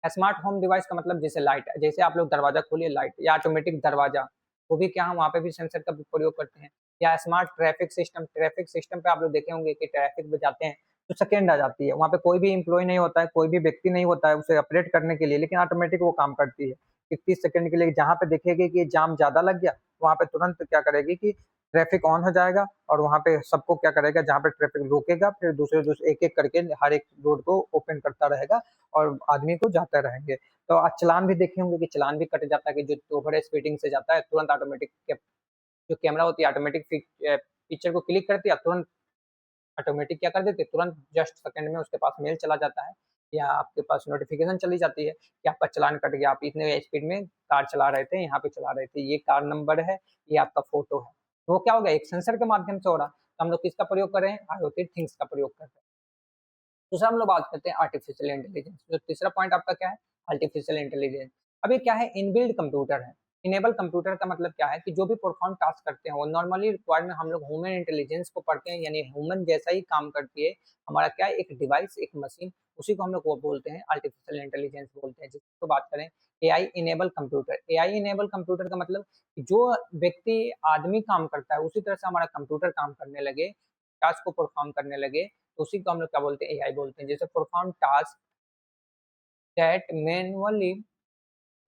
Smart home device का मतलब जैसे लाइट, जैसे आप लोग दरवाज़ा खोलिए, लाइट या ऑटोमेटिक दरवाज़ा, वो भी क्या हम वहाँ पे भी सेंसर का प्रयोग करते हैं। या स्मार्ट ट्रैफिक सिस्टम पे आप लोग देखे होंगे कि ट्रैफिक में जाते हैं, तो सेकंड आ जाती है। वहाँ पे कोई भी एम्प्लॉयी नहीं होता है, कोई भी व्यक्ति नहीं होता है उसे ऑपरेट करने के लिए, लेकिन ऑटोमेटिक वो काम करती है। 30 सेकंड के लिए जहाँ पे देखेगी कि जाम ज़्यादा लग गया, वहाँ पे तुरंत क्या करेगी कि ट्रैफिक ऑन हो जाएगा और वहाँ पे सबको क्या करेगा, जहाँ पे ट्रैफिक रुकेगा, फिर दूसरे एक-एक करके हर एक रोड को ओपन करता रहेगा और आदमी को जाते रहेंगे। तो आज चालान भी देखे होंगे कि चालान भी कट जाता है, कि जो ओवर स्पीडिंग से जाता है, तुरंत ऑटोमेटिक जो कैमरा होती है, ऑटोमेटिक पिक्चर को क्लिक करती है, तुरंत ऑटोमेटिक क्या कर देती है, तुरंत जस्ट सेकंड में उसके पास मेल चला जाता है या आपके पास नोटिफिकेशन चली जाती है कि आपका चालान कट गया, आप इतने स्पीड में कार चला रहे थे, यहाँ पे चला रहे थे, ये कार नंबर है, ये आपका फोटो है। तो वो क्या हो गया, एक सेंसर के माध्यम से हो रहा। तो हम लोग किसका प्रयोग कर रहे हैं, आईओटी थिंग्स का प्रयोग कर रहे हैं। दूसरा हम लोग बात करते हैं आर्टिफिशियल इंटेलिजेंस। जो तीसरा पॉइंट आपका क्या है, आर्टिफिशियल इंटेलिजेंस। अब ये क्या है, इनबिल्ड कंप्यूटर है। इनेबल कंप्यूटर का मतलब क्या है कि जो भी परफॉर्म टास्क करते हैं, वो नॉर्मली रिक्वायर्ड में हम लोग ह्यूमन इंटेलिजेंस को पढ़ते हैं, यानी ह्यूमन जैसा ही काम करती है। हमारा क्या है, एक डिवाइस, एक मशीन, उसी को हम लोग वो बोलते हैं आर्टिफिशियल इंटेलिजेंस बोलते हैं। जिसको बात करें, AI enable computer. AI enable computer का मतलब कि जो व्यक्ति, आदमी काम करता है, उसी तरह से हमारा कंप्यूटर काम करने लगे, टास्क को परफॉर्म करने लगे, तो उसी को हम लोग क्या बोलते हैं, एआई बोलते हैं। जैसे perform task that manually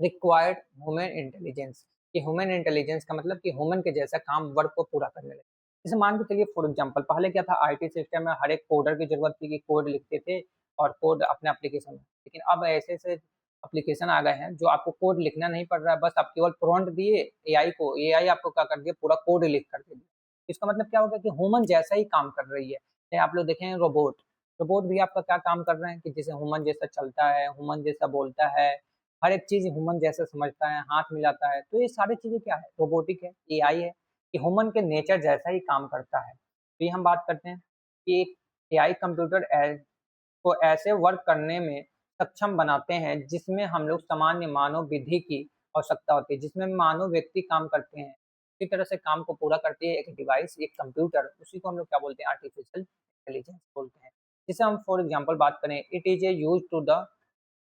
required human intelligence, कि ह्यूमन इंटेलिजेंस का मतलब कि ह्यूमन के जैसा काम वर्क को पूरा करने लगे। जैसे मान के चलिए फॉर एग्जांपल पहले क्या था, आईटी सिस्टम में हर एक कोडर की जरूरत थी कि कोड लिखते थे और कोड अपने एप्लीकेशन में, लेकिन अब ऐसे ऐसे एप्लीकेशन आ गए हैं जो आपको कोड लिखना नहीं पड़ रहा है, बस आप केवल प्रॉम्प्ट दिए एआई को, एआई आपको क्या कर दिया, पूरा कोड लिख कर दे दिया। इसका मतलब क्या होगा कि ह्यूमन जैसा ही काम कर रही है। चाहे आप लोग देखें रोबोट, रोबोट भी आपका क्या काम कर रहे हैं कि जैसे ह्यूमन जैसा चलता है, ह्यूमन जैसा बोलता है, हर एक चीज़ ह्यूमन जैसे समझता है, हाथ मिलाता है। तो ये सारी चीज़ें क्या है? रोबोटिक है, एआई है, कि ह्यूमन के नेचर जैसा ही काम करता है। तो ये हम बात करते हैं कि एक एआई कंप्यूटर को ऐसे वर्क करने में सक्षम बनाते हैं जिसमें हम लोग सामान्य मानव विधि की आवश्यकता होती है, जिसमें मानव व्यक्ति काम करते हैं। इसी तरह से काम को पूरा करती है एक डिवाइस, एक कंप्यूटर, उसी को हम लोग क्या बोलते हैं? आर्टिफिशियल इंटेलिजेंस बोलते हैं। जैसे हम फॉर एग्जांपल बात करें, it is a used to the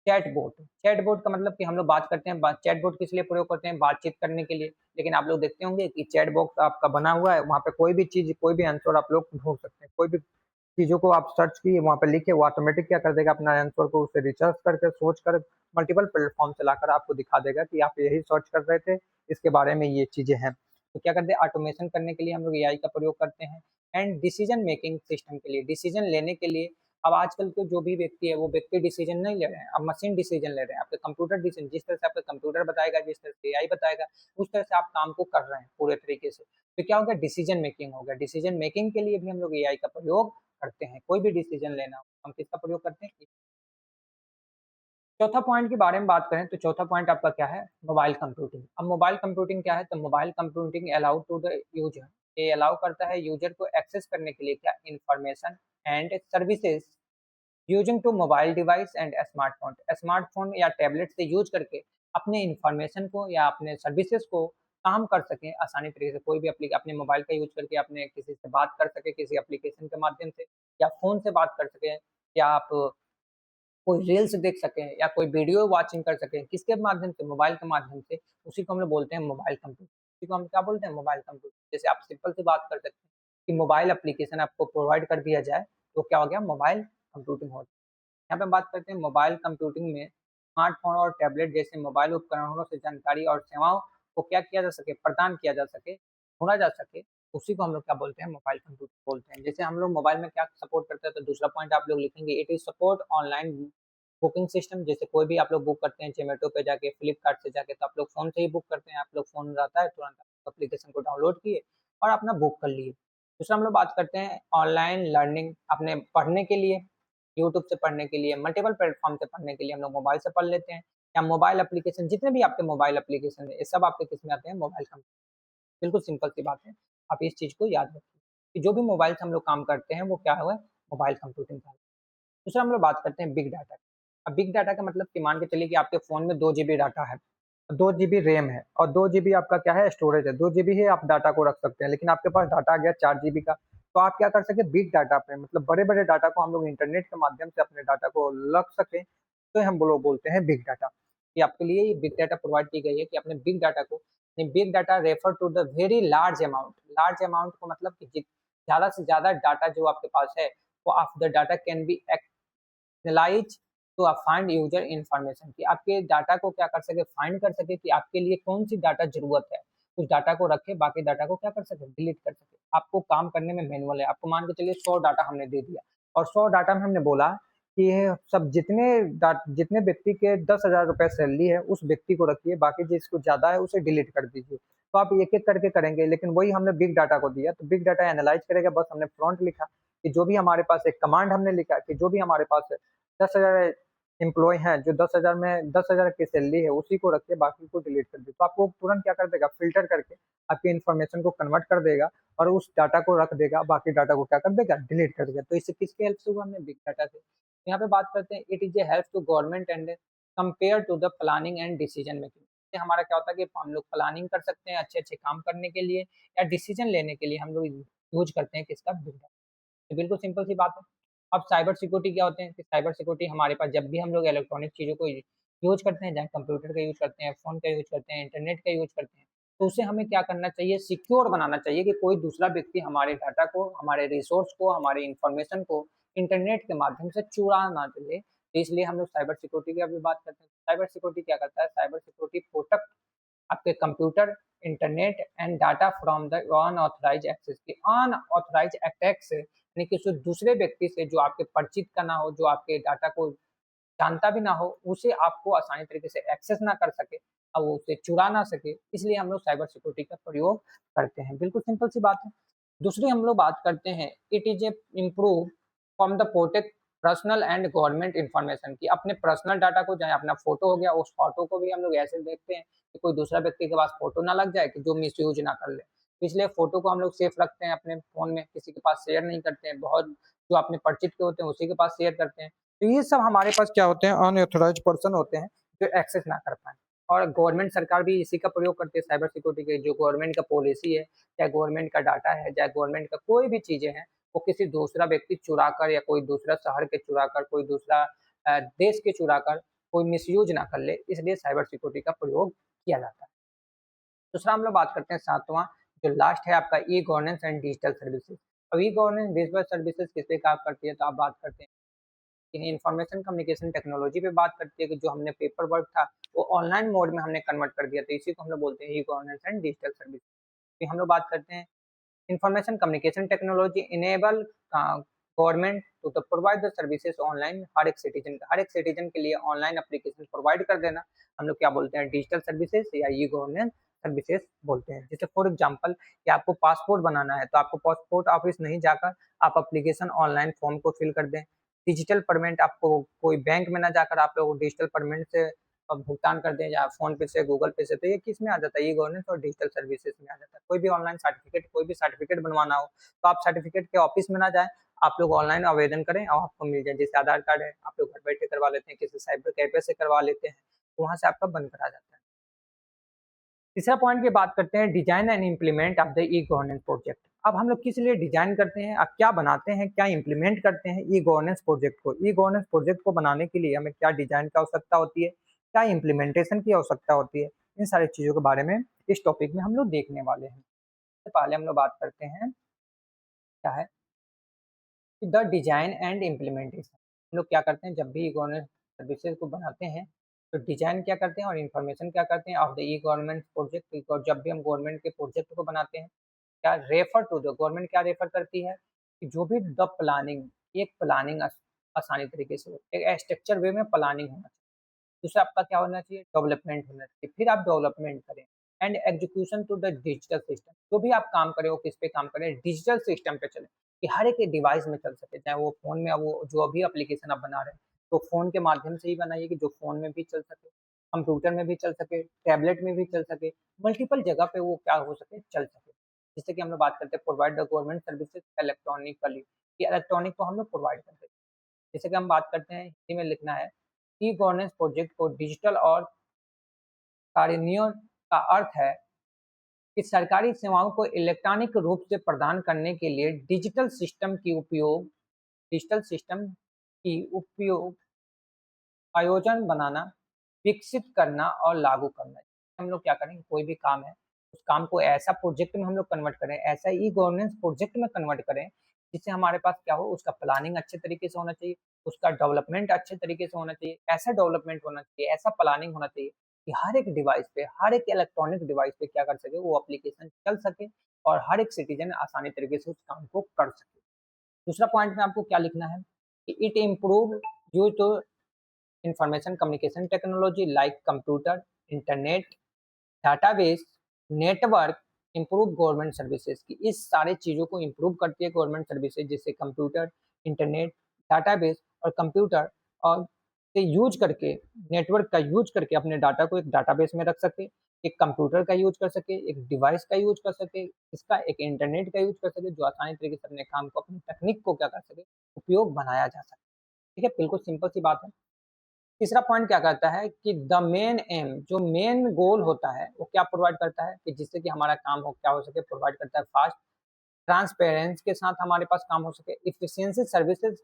chatbot. Chatbot का मतलब कि हम लोग बात करते हैं, चैटबॉट किस लिए प्रयोग करते हैं? बातचीत करने के लिए। लेकिन आप लोग देखते होंगे कि चैट बॉक्स आपका बना हुआ है, वहाँ पे कोई भी चीज़, कोई भी आंसर आप लोग ढूँढ सकते हैं। कोई भी चीज़ों को आप सर्च किए, वहाँ पे लिखे, वो ऑटोमेटिक क्या कर देगा, अपना आंसर को उसे रिसर्च करके, सोच कर, मल्टीपल प्लेटफ़ॉर्म चलाकर आपको दिखा देगा कि आप यही सर्च कर रहे थे, इसके बारे में ये चीज़ें हैं। तो क्या करते हैं, ऑटोमेशन करने के लिए हम लोग एआई का प्रयोग करते हैं। एंड डिसीजन मेकिंग सिस्टम के लिए, डिसीजन लेने के लिए। अब आजकल के जो भी व्यक्ति है, वो व्यक्ति डिसीजन नहीं ले रहे हैं, अब मशीन डिसीजन ले रहे हैं। आपके कंप्यूटर डिसीजन, जिस तरह से आपका कंप्यूटर बताएगा, जिस तरह से एआई बताएगा, उस तरह से आप काम को कर रहे हैं पूरे तरीके से। तो क्या हो गया, डिसीजन मेकिंग हो गया। डिसीजन मेकिंग के लिए भी हम लोग एआई का प्रयोग करते हैं। कोई भी डिसीजन लेना हो, हम किसका प्रयोग करते हैं? चौथा पॉइंट के बारे में बात करें तो चौथा पॉइंट आपका क्या है? Mobile computing. अब मोबाइल कंप्यूटिंग क्या है? तो mobile computing allow to the user, ये अलाउ करता है यूजर को एक्सेस करने के लिए क्या? Information and services using to mobile device and smartphone. Smartphone या टैबलेट से यूज करके अपने इंफॉर्मेशन को या अपने सर्विसेज को काम कर सकें आसानी तरीके से। कोई भी अपने मोबाइल का यूज करके अपने किसी से बात कर सके, किसी एप्लीकेशन के माध्यम से, या फ़ोन से बात कर सकें, या आप कोई रील्स देख सकें, या कोई वीडियो वॉचिंग कर सकें, किसके माध्यम से? मोबाइल के माध्यम से। उसी को हम लोग बोलते हैं मोबाइल कंप्यूटर। उसी को हम क्या बोलते हैं? Mobile computer. जैसे आप सिंपल सी बात कर सकते हैं कि मोबाइल एप्लीकेशन आपको प्रोवाइड कर दिया जाए, तो क्या हो गया? मोबाइल कंप्यूटिंग हो। यहाँ पे हम बात करते हैं मोबाइल कंप्यूटिंग में स्मार्टफ़ोन और टैबलेट जैसे मोबाइल उपकरणों से जानकारी और सेवाओं को क्या किया जा सके? प्रदान किया जा सके, ढूँढा जा सके, उसी को हम लोग क्या बोलते हैं? मोबाइल कंप्यूटिंग बोलते हैं। जैसे हम लोग मोबाइल में क्या सपोर्ट करते हैं, तो दूसरा पॉइंट आप लोग लिखेंगे, it is support online booking system. जैसे कोई भी आप लोग बुक करते हैं ज़ोमैटो पे जाके, फ्लिपकार्ट से जाके, तो आप लोग फ़ोन से ही बुक करते हैं। आप लोग फ़ोन रहता है, तुरंत एप्लीकेशन को डाउनलोड किए और अपना बुक कर लिए। दूसरा हम लोग बात करते हैं ऑनलाइन लर्निंग, अपने पढ़ने के लिए, यूट्यूब से पढ़ने के लिए, मल्टीपल प्लेटफ़ॉर्म से पढ़ने के लिए हम लोग मोबाइल से पढ़ लेते हैं, या मोबाइल एप्लीकेशन, जितने भी आपके मोबाइल एप्लीकेशन है, ये सब आपके किस में आते हैं? मोबाइल कम। बिल्कुल सिंपल सी बात है, आप इस चीज़ को याद रखिए कि जो भी मोबाइल से हम लोग काम करते हैं, वो क्या हुआ? मोबाइल कंप्यूटिंग का। दूसरा हम लोग बात करते हैं बिग डाटा। अब बिग डाटा का मतलब कि मान के चलिए कि आपके फ़ोन में 2 जीबी डाटा है, 2 जीबी रैम है और 2 जीबी आपका क्या है? स्टोरेज है। 2 जीबी ही आप डाटा को रख सकते हैं, लेकिन आपके पास डाटा आ गया 4 जीबी का, तो आप क्या कर सकते हैं? बिग डाटा पे, मतलब बड़े-बड़े डाटा को हम लोग इंटरनेट के माध्यम से अपने डाटा को रख सकें, तो हम लोग बोलते हैं बिग डाटा। कि आपके लिए ये बिग डाटा प्रोवाइड की गई है कि अपने बिग डाटा को, big data refer to the very large amount को मतलब कि ज़्यादा से ज़्यादा डाटा जो आपके पास है, वो of the data can be analyse to find user information, कि आपके डाटा को क्या कर सके? फाइंड कर सके कि आपके लिए कौन सी डाटा जरूरत है। उस डाटा को रखे, बाकी डाटा को क्या कर सके? डिलीट कर सके। आपको काम करने में मैनुअल है, आपको मान के चलिए 100 डाटा हमने दे दिया और 100 डाटा में हमने बोला कि ये सब जितने व्यक्ति के 10,000 रुपए सैलरी है, उस व्यक्ति को रखिए, बाकी जिसको ज़्यादा है उसे डिलीट कर दीजिए। तो आप एक-एक करके करेंगे, लेकिन वही हमने बिग डाटा को दिया, तो बिग डाटा एनालाइज़ करेगा, बस हमने प्रॉम्प्ट लिखा कि जो भी हमारे पास एक कमांड हमने लिखा कि जो भी हमारे पास 10,000 एम्प्लॉयी हैं, जो 10,000 में 10,000 की सैलरी है, उसी को रखिए, बाकी को डिलीट कर दीजिए। तो आपको तुरंत क्या कर देगा? फ़िल्टर करके आपकी इन्फॉर्मेशन को कन्वर्ट कर देगा और उस डाटा को रख देगा, बाकी डाटा को क्या कर देगा? डिलीट कर देगा। तो इससे किसकी हेल्प से हुआ? हमने बिग डाटा से। यहाँ पे बात करते हैं, it is a help to government and compare to the planning and decision making. इससे हमारा क्या होता है कि हम लोग प्लानिंग कर सकते हैं अच्छे-अच्छे काम करने के लिए, या डिसीजन लेने के लिए हम लोग यूज़ करते हैं किसका? Big data. तो बिल्कुल सिंपल सी बात है। अब साइबर सिक्योरिटी क्या होते हैं कि साइबर सिक्योरिटी हमारे पास जब भी हम लोग इलेक्ट्रॉनिक चीज़ों को यूज़ करते हैं, चाहे कंप्यूटर का यूज़ करते हैं, फ़ोन का यूज़ करते हैं, इंटरनेट का यूज़ करते हैं, तो उसे हमें क्या करना चाहिए? सिक्योर बनाना चाहिए कि कोई दूसरा व्यक्ति हमारे डाटा को, हमारे रिसोर्स को, हमारी इन्फॉर्मेशन को इंटरनेट के माध्यम से चुरा ना ले, तो इसलिए हम लोग साइबर सिक्योरिटी की अभी बात करते हैं। साइबर सिक्योरिटी क्या करता है? साइबर सिक्योरिटी प्रोटेक्ट आपके computer, internet and data from the unauthorised access की अनऑथराइज्ड अटैक से, यानी किसी दूसरे व्यक्ति से जो आपके परिचित का ना हो, जो आपके डाटा को जानता भी ना हो, उसे आपको आसानी तरीके से एक्सेस ना कर सके और वो उसे चुरा ना सके, इसलिए हम लोग साइबर सिक्योरिटी का प्रयोग करते हैं। बिल्कुल सिंपल सी बात है। दूसरी हम लोग बात करते हैं, it is a improve from the protect personal and government information की। अपने पर्सनल डाटा को, चाहे अपना फोटो हो गया, उस फोटो को भी हम लोग ऐसे देखते हैं कि कोई दूसरा व्यक्ति के पास फोटो ना लग जाए कि जो मिसयूज ना कर ले, तो इसलिए फोटो को हम लोग सेफ रखते हैं अपने फोन में, किसी के पास शेयर नहीं करते हैं। बहुत जो अपने परिचित के होते हैं उसी के पास शेयर करते हैं। तो ये सब हमारे पास क्या होते हैं? अनऑथराइज्ड पर्सन होते हैं जो एक्सेस ना कर पाए। और गवर्नमेंट सरकार भी इसी का प्रयोग करती है साइबर सिक्योरिटी के। जो गवर्नमेंट का पॉलिसी है, चाहे गवर्नमेंट का डाटा है, चाहे गवर्नमेंट का कोई भी चीजें हैं, वो किसी दूसरा व्यक्ति चुरा कर या कोई दूसरा शहर के चुरा कर, कोई दूसरा देश के चुरा कर कोई मिसयूज ना कर ले, इसलिए साइबर सिक्योरिटी का प्रयोग किया जाता है। दूसरा हम लोग बात करते हैं सातवां, जो लास्ट है आपका ई गवर्नेंस एंड डिजिटल सर्विसेज। अब ई गवर्नेंस डिजिटल सर्विसेज किस पे काम करती है? तो आप बात करते हैं कि इंफॉर्मेशन कम्युनिकेशन टेक्नोलॉजी पे बात करती है कि जो हमने पेपर वर्क था वो ऑनलाइन मोड में हमने कन्वर्ट कर दिया, तो इसी को हम लोग बोलते हैं e governance and digital service. फिर हम लोग बात करते हैं information communication technology enable government to the provide the services online. हर एक सिटीजन के लिए ऑनलाइन एप्लीकेशन प्रोवाइड कर देना हम लोग क्या बोलते हैं? डिजिटल सर्विसेज या ई गवर्नेंस सर्विसेज बोलते हैं। जैसे फॉर एग्जांपल कि आपको पासपोर्ट बनाना है, तो आपको पासपोर्ट ऑफिस नहीं जाकर आप एप्लीकेशन ऑनलाइन फॉर्म को फिल कर दें। डिजिटल पेमेंट, आपको कोई बैंक में ना जाकर आप लोग डिजिटल पेमेंट से भुगतान कर दें, या फोन पे से, गूगल पे से, तो ये किस में आ जाता है? ई गवर्नेंस और डिजिटल सर्विसेज में आ जाता है। कोई भी ऑनलाइन सर्टिफिकेट, कोई भी सर्टिफिकेट बनवाना हो तो आप सर्टिफिकेट के ऑफिस में ना जाएं, आप लोग ऑनलाइन आवेदन करें और आपको मिल जाए। जैसे आधार कार्ड है, आप लोग घर बैठे करवा लेते हैं, किसी साइबर कैफे से करवा लेते हैं, तो वहां से आपका बन कर आ जाता है। तीसरा पॉइंट की बात करते हैं, design and implement of the e governance project. अब हम लोग किस लिए डिजाइन करते हैं, अब क्या बनाते हैं, क्या इम्प्लीमेंट करते हैं ई गवर्नेंस प्रोजेक्ट को? ई गवर्नेंस प्रोजेक्ट को बनाने के लिए हमें क्या डिजाइन की आवश्यकता होती है, क्या इम्प्लीमेंटेशन की आवश्यकता होती है, इन सारी चीजों के बारे में इस टॉपिक में हम लोग देखने वाले हैं। सबसे पहले हम लोग बात करते हैं क्या है द डिजाइन एंड इम्प्लीमेंटेशन। हम लोग क्या करते हैं जब भी ई गवर्नेंस सर्विसेज को बनाते हैं, तो डिजाइन क्या करते हैं और इन्फॉर्मेशन क्या करते हैं of the e governance project. और जब भी हम गवर्नमेंट के प्रोजेक्ट को बनाते हैं, क्या रेफर टू द गवर्नमेंट क्या रेफर करती है कि जो भी द प्लानिंग, एक प्लानिंग आसानी तरीके से हो, एक स्ट्रक्चर वे में प्लानिंग होना चाहिए। दूसरा आपका क्या होना चाहिए? डेवलपमेंट होना चाहिए। फिर आप डेवलपमेंट करें and execution to the digital system. जो भी आप काम करें वो किस पे काम करें? डिजिटल सिस्टम पे चले, कि हर एक डिवाइस में चल सके, चाहे वो फोन में, वो जो भी एप्लीकेशन आप बना रहे हैं तो फोन के माध्यम से ही बनाइए कि जो फोन में भी चल सके, कंप्यूटर में भी चल सके, टैबलेट में भी चल सके, मल्टीपल जगह पे वो क्या हो सके? चल सके। जिससे कि हम लोग बात करते हैं provide the government services electronically, कि इलेक्ट्रॉनिक को हम लोग प्रोवाइड करते हैं। जैसे कि हम बात करते हैं, हिंदी में लिखना है, ई गवर्नेंस प्रोजेक्ट को डिजिटल और कार्यान्वयन का अर्थ है कि सरकारी सेवाओं को इलेक्ट्रॉनिक रूप से प्रदान करने के लिए डिजिटल सिस्टम की उपयोग, आयोजन बनाना, विकसित करना और लागू करना। हम लोग क्या करेंगे, कोई भी काम है, उस काम को ऐसा प्रोजेक्ट में हम लोग कन्वर्ट करें, ऐसा ई गवर्नेंस प्रोजेक्ट में कन्वर्ट करें, जिससे हमारे पास क्या हो, उसका प्लानिंग अच्छे तरीके से होना चाहिए, उसका डेवलपमेंट अच्छे तरीके से होना चाहिए, ऐसा डेवलपमेंट होना चाहिए, ऐसा प्लानिंग होना चाहिए कि हर एक डिवाइस पे, हर एक इलेक्ट्रॉनिक डिवाइस पे क्या कर सके, वो एप्लीकेशन चल सके और हर एक सिटीजन आसानी तरीके से उस काम को कर सके। दूसरा पॉइंट में आपको क्या लिखना है कि it improve due to information communication technology like computer, internet, database, network, improve government services की। इस सारे चीज़ों को इम्प्रूव करती है गवर्नमेंट सर्विसेज, जैसे कंप्यूटर, इंटरनेट, डाटाबेस और कंप्यूटर, और से यूज करके, नेटवर्क का यूज करके अपने डाटा को एक डाटाबेस में रख सके, एक कंप्यूटर का यूज कर सके, एक डिवाइस का यूज कर सके, इसका एक इंटरनेट का यूज कर सके, जो आसानी तरीके से अपने काम को, अपनी तकनीक को क्या कर सके, उपयोग बनाया जा सके। ठीक है, बिल्कुल सिंपल सी बात है। तीसरा पॉइंट क्या कहता है कि द मेन एम, जो मेन गोल होता है वो क्या प्रोवाइड करता है कि जिससे कि हमारा काम हो क्या हो सके, प्रोवाइड करता है फास्ट ट्रांसपेरेंस के साथ हमारे पास काम हो सके, इफिशियंसी सर्विसेज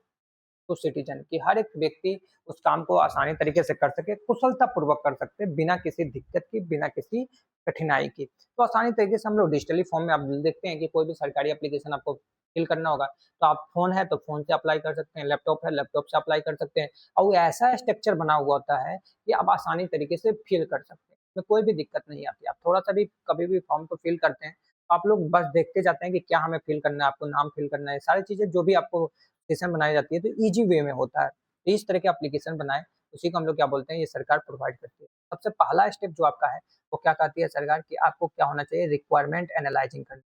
टू सिटीजन, कि हर एक व्यक्ति उस काम को आसानी तरीके से कर सके, कुशलतापूर्वक कर सकते हैं, बिना किसी दिक्कत के, बिना किसी कठिनाई की। तो आसानी तरीके से हम लोग डिजिटली फॉर्म में आप देखते हैं कि कोई भी सरकारी एप्लीकेशन आपको फिल करना होगा, तो आप फ़ोन है तो फ़ोन से अप्लाई कर सकते हैं, लैपटॉप है लैपटॉप से अप्लाई कर सकते हैं, और वो ऐसा स्ट्रक्चर बना हुआ होता है कि आप आसानी तरीके से फिल कर सकते हैं। इसमें कोई भी दिक्कत नहीं आती। आप थोड़ा-सा भी कभी भी फॉर्म को फिल करते हैं, तो आप लोग बस देखते जाते हैं कि क्या हमें फिल करना है, आपको नाम फिल करना है, सारी चीज़ें जो भी आपको एप्लीकेशन बनाई जाती है, तो ईज़ी वे में होता है। तो इस तरह के एप्लीकेशन बनाएँ, उसी को हम लोग क्या बोलते हैं, ये सरकार प्रोवाइड करती है। सबसे पहला स्टेप जो आपका है, वो क्या कहती है सरकार कि आपको क्या होना चाहिए, रिक्वायरमेंट एनालाइज़िंग करना।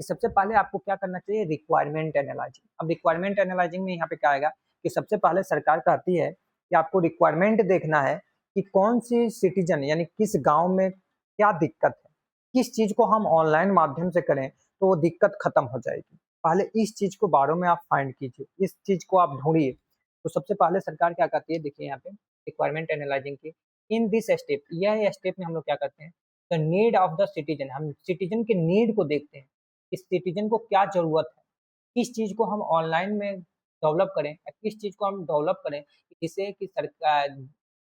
कि सबसे पहले आपको क्या करना चाहिए, रिक्वायरमेंट एनालाइज़िंग। अब रिक्वायरमेंट एनालाइज़िंग में यहाँ पे क्या आएगा कि सबसे पहले सरकार कहती है कि आपको रिक्वायरमेंट देखना है कि कौन-सी सिटीज़न यानी किस गाँव में क्या दिक्कत है। किस चीज़ को हम ऑनलाइन माध्यम से करें तो वो दिक्कत खत्म हो जाएगी। पहले इस चीज़ को बारे में आप फाइंड कीजिए, इस चीज़ को आप ढूँढिए। तो सबसे पहले सरकार क्या कहती है, देखिए यहाँ पे रिक्वायरमेंट एनालाइज़िंग की इन दिस स्टेप, यह स्टेप में हम लोग क्या करते हैं, the need of the citizen, हम सिटीज़न के नीड को देखते हैं। इस सिटीजन को क्या ज़रूरत है, किस चीज़ को हम ऑनलाइन में डेवलप करें या किस चीज़ को हम डेवलप करें जिससे कि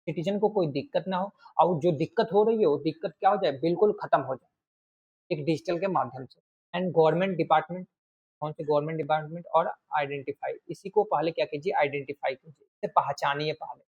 सिटीजन को कोई दिक्कत ना हो, और जो दिक्कत हो रही है वो दिक्कत क्या हो जाए, बिल्कुल खत्म हो जाए एक डिजिटल के माध्यम से। एंड गवर्नमेंट डिपार्टमेंट, कौन से गवर्नमेंट डिपार्टमेंट, और आइडेंटिफाई, इसी को पहले क्या कीजिए, आइडेंटिफाई कीजिए, इसे पहचानिए पहले।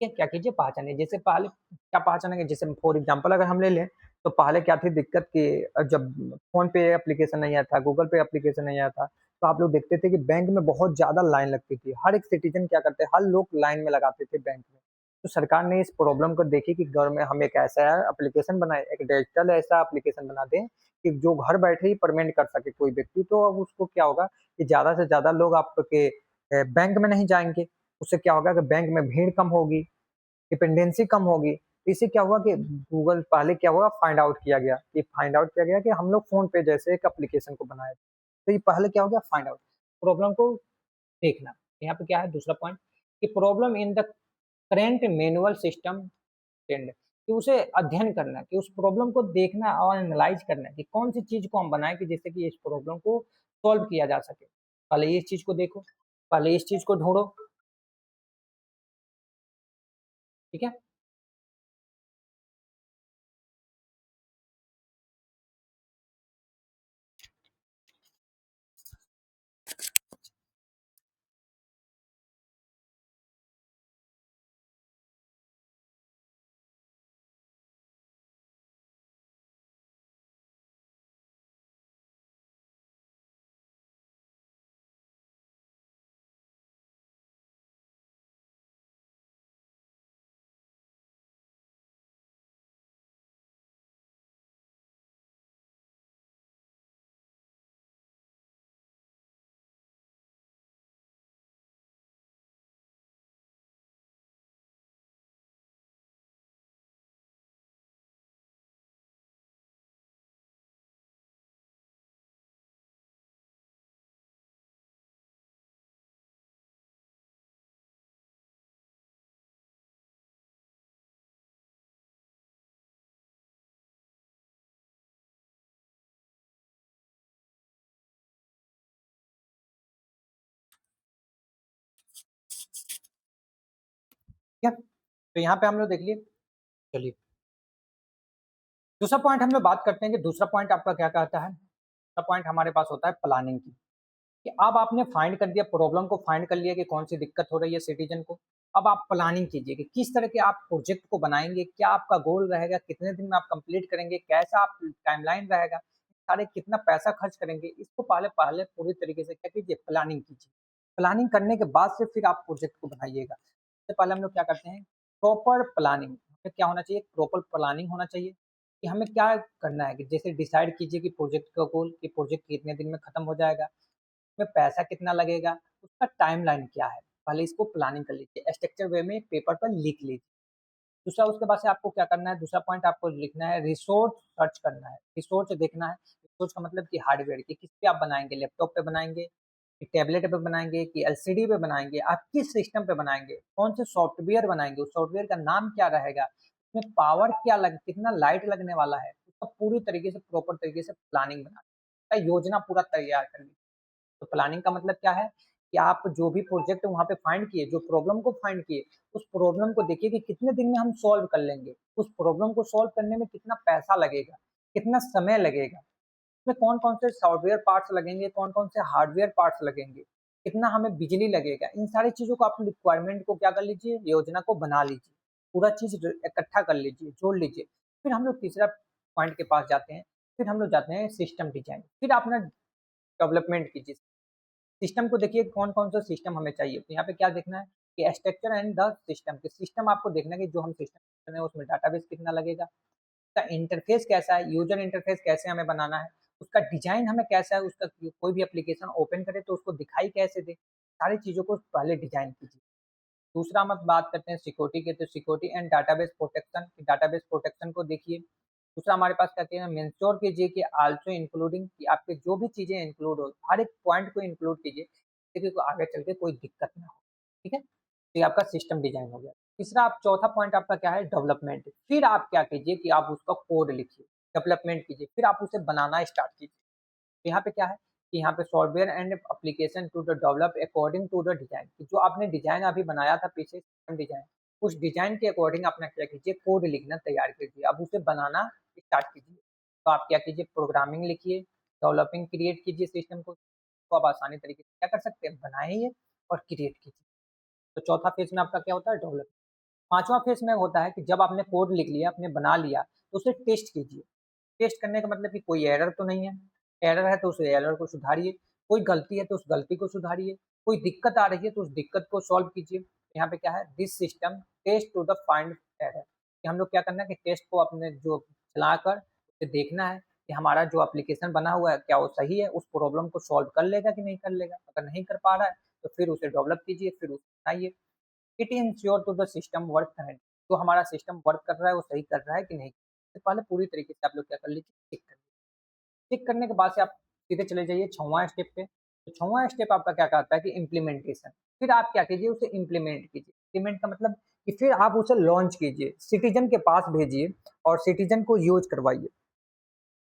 ठीक है, क्या कीजिए, पहचानिए। जैसे पहले क्या पहचानेंगे, जैसे फॉर एग्ज़ाम्पल अगर हम ले लें, तो पहले क्या थी दिक्कत कि जब फ़ोन पे एप्लीकेशन नहीं आया था, गूगल पे एप्लीकेशन नहीं आया था, तो आप लोग देखते थे कि बैंक में बहुत ज़्यादा लाइन लगती थी। हर एक सिटीज़न क्या करते हैं, हर लोग लाइन में लगाते थे बैंक में। तो सरकार ने इस प्रॉब्लम को देखी कि हम एक ऐसा एप्लीकेशन बनाएँ, एक डिजिटल ऐसा एप्लीकेशन बना दें कि जो घर बैठे ही पेमेंट कर सके कोई व्यक्ति। तो अब उसको क्या होगा कि ज़्यादा से ज़्यादा लोग आपके बैंक में नहीं जाएँगे। उससे क्या होगा कि बैंक में भीड़ कम होगी, डिपेंडेंसी कम होगी। तो इससे क्या हुआ कि गूगल पहले क्या हुआ, फाइंड आउट किया गया कि हम लोग फ़ोन पे जैसे एक एप्लीकेशन को बनाए। तो ये पहले क्या हो गया, फाइंड आउट, प्रॉब्लम को देखना। यहाँ पे क्या है दूसरा पॉइंट कि problem in the current manual system tend, कि उसे अध्ययन करना, कि उस प्रॉब्लम को देखना और एनालाइज़ करना कि कौन-सी चीज़ को हम बनाएँ कि जिससे कि इस प्रॉब्लम को सॉल्व किया जा सके। पहले इस चीज़ को देखो, पहले इस चीज़ को ढूँढो, ठीक है? ठीक है? तो यहाँ पे हम लोग देख लिए। चलिए, दूसरा पॉइंट हम लोग बात करते हैं कि दूसरा पॉइंट आपका क्या कहता है? दूसरा पॉइंट हमारे पास होता है प्लानिंग की, कि अब आपने फाइंड कर दिया, प्रॉब्लम को फाइंड कर लिया कि कौन-सी दिक्कत हो रही है सिटीज़न को। अब आप प्लानिंग कीजिए कि किस तरह के आप प्रोजेक्ट को बनाएँगे, क्या आपका गोल रहेगा, कितने दिन में आप कंप्लीट करेंगे, कैसा आप टाइमलाइन रहेगा, सारे कितना पैसा खर्च करेंगे, इसको पहले पहले पूरी तरीके से क्या कीजिए, प्लानिंग कीजिए। प्लानिंग करने के बाद से फिर आप प्रोजेक्ट को बनाइएगा। सबसे पहले हम लोग क्या करते हैं, प्रॉपर प्लानिंग, हमें क्या होना चाहिए, प्रॉपर प्लानिंग होना चाहिए कि हमें क्या करना है, कि जैसे डिसाइड कीजिए कि प्रोजेक्ट का गोल, कि प्रोजेक्ट कितने दिन में खत्म हो जाएगा, में पैसा कितना लगेगा, उसका टाइमलाइन क्या है, पहले इसको प्लानिंग कर लीजिए, स्ट्रक्चर वे में पेपर पर लिख लीजिए। दूसरा उसके बाद से आपको क्या करना है, दूसरा पॉइंट आपको लिखना है, रिसोर्स सर्च करना है, रिसोर्स देखना है। रिसोर्स का मतलब कि हार्डवेयर की, किस पे आप बनाएँगे, लैपटॉप पे बनाएँगे, कि टैबलेट पे बनाएँगे, कि एलसीडी पे बनाएँगे, आप किस सिस्टम पे बनाएँगे, कौन से सॉफ्टवेयर बनाएँगे, उस सॉफ्टवेयर का नाम क्या रहेगा, उसमें पावर क्या लग कितना लाइट लगने वाला है, उसका पूरी तरीके से प्रॉपर तरीके से प्लानिंग बना योजना पूरा तैयार करनी। तो प्लानिंग का मतलब क्या है कि आप जो भी प्रोजेक्ट वहाँ पे फाइंड किए, जो प्रॉब्लम को फाइंड किए, उस प्रॉब्लम को देखिए कि कितने दिन में हम सॉल्व कर लेंगे, उस प्रॉब्लम को सॉल्व करने में कितना पैसा लगेगा, कितना समय लगेगा, उसमें कौन-कौन से सॉफ्टवेयर पार्ट्स लगेंगे, कौन-कौन से हार्डवेयर पार्ट्स लगेंगे, कितना हमें बिजली लगेगा, इन सारी चीज़ों को आप रिक्वायरमेंट को क्या कर लीजिए, योजना को बना लीजिए, पूरा चीज़ इकट्ठा कर लीजिए, जोड़ लीजिए। फिर हम लोग तीसरा पॉइंट के पास जाते हैं, फिर हम लोग जाते हैं सिस्टम डिज़ाइन, फिर अपना डेवलपमेंट कीजिए। सिस्टम को देखिए कौन-कौन सा सिस्टम हमें चाहिए, तो यहाँ पे क्या देखना है कि स्ट्रक्चर एंड द सिस्टम, कि सिस्टम आपको देखना है कि जो हम सिस्टम कर रहे हैं उसमें डाटाबेस कितना लगेगा, उसका इंटरफेस कैसा है, यूजर इंटरफेस कैसे हमें बनाना है, उसका डिज़ाइन हमें कैसा है, उसका कोई भी एप्लीकेशन ओपन करें तो उसको दिखाई कैसे दे, सारी चीज़ों को पहले डिज़ाइन कीजिए। दूसरा हम अब बात करते हैं सिक्योरिटी की, तो security and database protection, database protection को देखिए। दूसरा हमारे पास कहते हैं मेंश्योर कीजिए कि आल्सो इंक्लूडिंग, कि आपके जो भी चीज़ें इंक्लूड हो, हर एक पॉइंट को इंक्लूड कीजिए, ताकि को आगे चल के कोई दिक्कत ना हो, ठीक है? तो ये आपका सिस्टम डिज़ाइन हो गया। तीसरा आप चौथा पॉइंट आपका क्या है, डेवलपमेंट। फिर आप क्या कीजिए कि आप उसका कोड लिखिए, डेवलपमेंट कीजिए, फिर आप उसे बनाना स्टार्ट कीजिए। तो यहाँ पे क्या है कि यहाँ पे software and application to the develop according to the design, कि जो आपने डिजाइन अभी बनाया था पीछे डिजाइन, उस डिजाइन के अकॉर्डिंग अपना क्या कीजिए, कोड लिखना तैयार कीजिए, अब उसे बनाना स्टार्ट कीजिए। तो आप क्या कीजिए, प्रोग्रामिंग लिखिए, डेवलपिंग क्रिएट कीजिए सिस्टम को, तो आप आसानी तरीके से क्या कर सकते हैं, बनाइए और क्रिएट कीजिए। तो चौथा फेज में आपका क्या होता है, डेवलप। पांचवा फेज में होता है कि जब आपने कोड लिख लिया, आपने बना लिया, तो उसे टेस्ट कीजिए। टेस्ट करने का मतलब कि कोई एरर तो नहीं है, एरर है तो उस एरर को सुधारिए, कोई गलती है तो उस गलती को सुधारिए, कोई दिक्कत आ रही है तो उस दिक्कत को सॉल्व कीजिए। यहाँ पे क्या है, this system test to the find error, कि हम लोग क्या करना है कि टेस्ट को अपने जो चलाकर उसे देखना है कि हमारा जो एप्लीकेशन बना हुआ है क्या वो सही है, उस प्रॉब्लम को सॉल्व कर लेगा कि नहीं कर लेगा, अगर नहीं कर पा रहा है तो फिर उसे डेवलप कीजिए, फिर उसे बनाइए। It ensure to the system work correct, जो हमारा सिस्टम वर्क कर रहा है वो सही कर रहा है कि नहीं, तो पहले पूरी तरीके से आप लोग क्या कर लीजिए, चेक कर लीजिए। चेक करने के बाद से आप सीधे चले जाइए 6वां स्टेप पे। तो 6वां स्टेप आपका क्या कहता है कि इम्प्लीमेंटेशन। फिर आप क्या कीजिए, उसे इम्प्लीमेंट कीजिए। इम्प्लीमेंट का मतलब कि फिर आप उसे लॉन्च कीजिए, सिटीजन के पास भेजिए और सिटीजन को यूज़ करवाइए।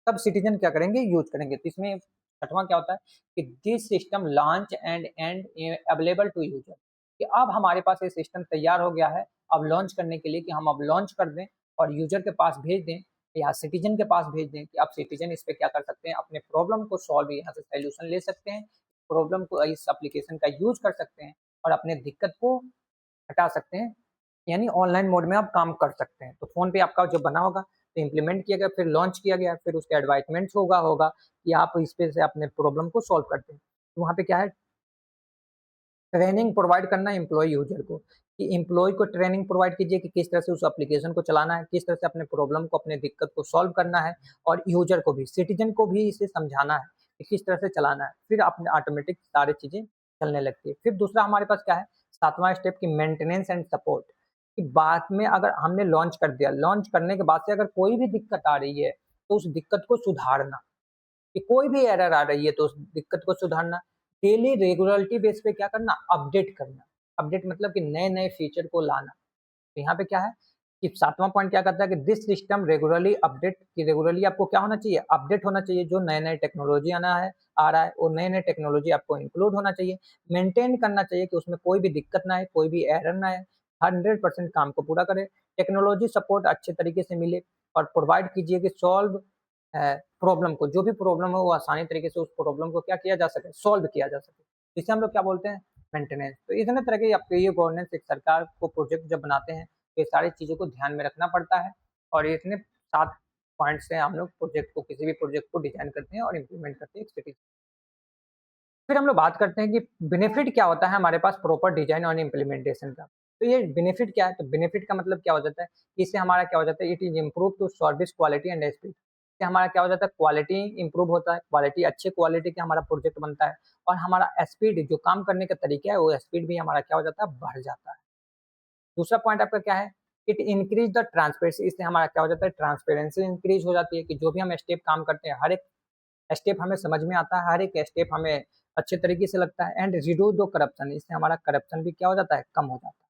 तब सिटीजन क्या करेंगे, यूज़ करेंगे। तो इसमें 6वां क्या होता है कि this system launch and available to user, कि अब हमारे पास ये सिस्टम तैयार हो गया है, अब लॉन्च करने के लिए, कि हम अब लॉन्च कर दें और यूज़र के पास भेज दें या सिटीजन के पास भेज दें, कि अब सिटीजन इस पे क्या कर सकते हैं, अपने प्रॉब्लम को सॉल्व, यहाँ से सॉल्यूशन ले सकते हैं, प्रॉब्लम को इस एप्लीकेशन का यूज़ कर सकते हैं और अपने दिक्कत को हटा सकते हैं, यानी ऑनलाइन मोड में आप काम कर सकते हैं। तो फ़ोन पे आपका जब बना होगा तो इम्प्लीमेंट किया गया, फिर लॉन्च किया गया, फिर उसके एडवर्टाइज़मेंट्स होगा कि आप इस पे से अपने प्रॉब्लम को सॉल्व करते हैं। तो वहाँ पे क्या है, ट्रेनिंग प्रोवाइड करना एम्प्लॉयी यूज़र को, कि एम्प्लॉयी को ट्रेनिंग प्रोवाइड कीजिए कि किस तरह से उस एप्लीकेशन को चलाना है, किस तरह से अपने प्रॉब्लम को, अपने दिक्कत को सॉल्व करना है, और यूज़र को भी, सिटीज़न को भी इसे समझाना है कि किस तरह से चलाना है। फिर अपने ऑटोमेटिक सारी चीज़ें चलने लगती है। फिर दूसरा हमारे पास क्या है, 7वां स्टेप की मेंटेनेंस एंड सपोर्ट, कि बाद में अगर हमने लॉन्च कर दिया, लॉन्च करने के बाद से अगर कोई भी दिक्कत आ रही है, तो उस दिक्कत को सुधारना, कि कोई भी एरर आ रही है तो उस दिक्कत को सुधारना, डेली रेगुलरिटी बेस पे क्या करना, अपडेट करना। अपडेट मतलब कि नए-नए फीचर को लाना। तो यहाँ पे क्या है कि 7वां पॉइंट क्या कहता है कि दिस सिस्टम रेगुलरली अपडेट, कि रेगुलरली आपको क्या होना चाहिए, अपडेट होना चाहिए, जो नए-नए टेक्नोलॉजी आना है, आ रहा है, वो नए-नए टेक्नोलॉजी आपको इंक्लूड होना चाहिए। मेंटेन करना चाहिए कि उसमें कोई भी दिक्कत ना आए, कोई भी एरर ना आए, 100% काम को पूरा करे। टेक्नोलॉजी सपोर्ट अच्छे तरीके से मिले और प्रोवाइड कीजिए कि सॉल्व प्रॉब्लम को, जो भी प्रॉब्लम हो वो आसानी तरीके से उस प्रॉब्लम को क्या किया जा सके, सॉल्व किया जा सके। इसे हम लोग क्या बोलते हैं, मेंटेनेंस। तो इतने तरह के आपके ये गवर्नेंस, एक सरकार को प्रोजेक्ट जब बनाते हैं तो ये सारी चीज़ों को ध्यान में रखना पड़ता है, और ये इतने 7 पॉइंट से हम लोग प्रोजेक्ट को, किसी भी प्रोजेक्ट को डिज़ाइन करते हैं और इम्प्लीमेंट करते हैं एक सिटी। फिर हम लोग बात करते हैं कि बेनिफिट क्या होता है हमारे पास प्रॉपर डिज़ाइन और इम्प्लीमेंटेशन का। तो ये बेनिफिट क्या है? तो बेनिफिट का मतलब क्या हो जाता है, इससे हमारा क्या हो जाता है, it is improve to service quality and speed. इससे हमारा क्या हो जाता है, क्वालिटी इम्प्रूव होता है, क्वालिटी, अच्छे क्वालिटी का हमारा प्रोजेक्ट बनता है, और हमारा स्पीड, जो काम करने का तरीका है, वो स्पीड भी हमारा क्या हो जाता है, बढ़ जाता है। दूसरा पॉइंट आपका क्या है, इट इंक्रीज द ट्रांसपेरेंसी। इससे हमारा क्या हो जाता है, ट्रांसपेरेंसी इंक्रीज हो जाती है, कि जो भी हम स्टेप काम करते हैं, हर एक स्टेप हमें समझ में आता है, हर एक स्टेप हमें अच्छे तरीके से लगता है, एंड रिड्यूस द करप्शन। इससे हमारा करप्शन भी क्या हो जाता है, कम हो जाता है।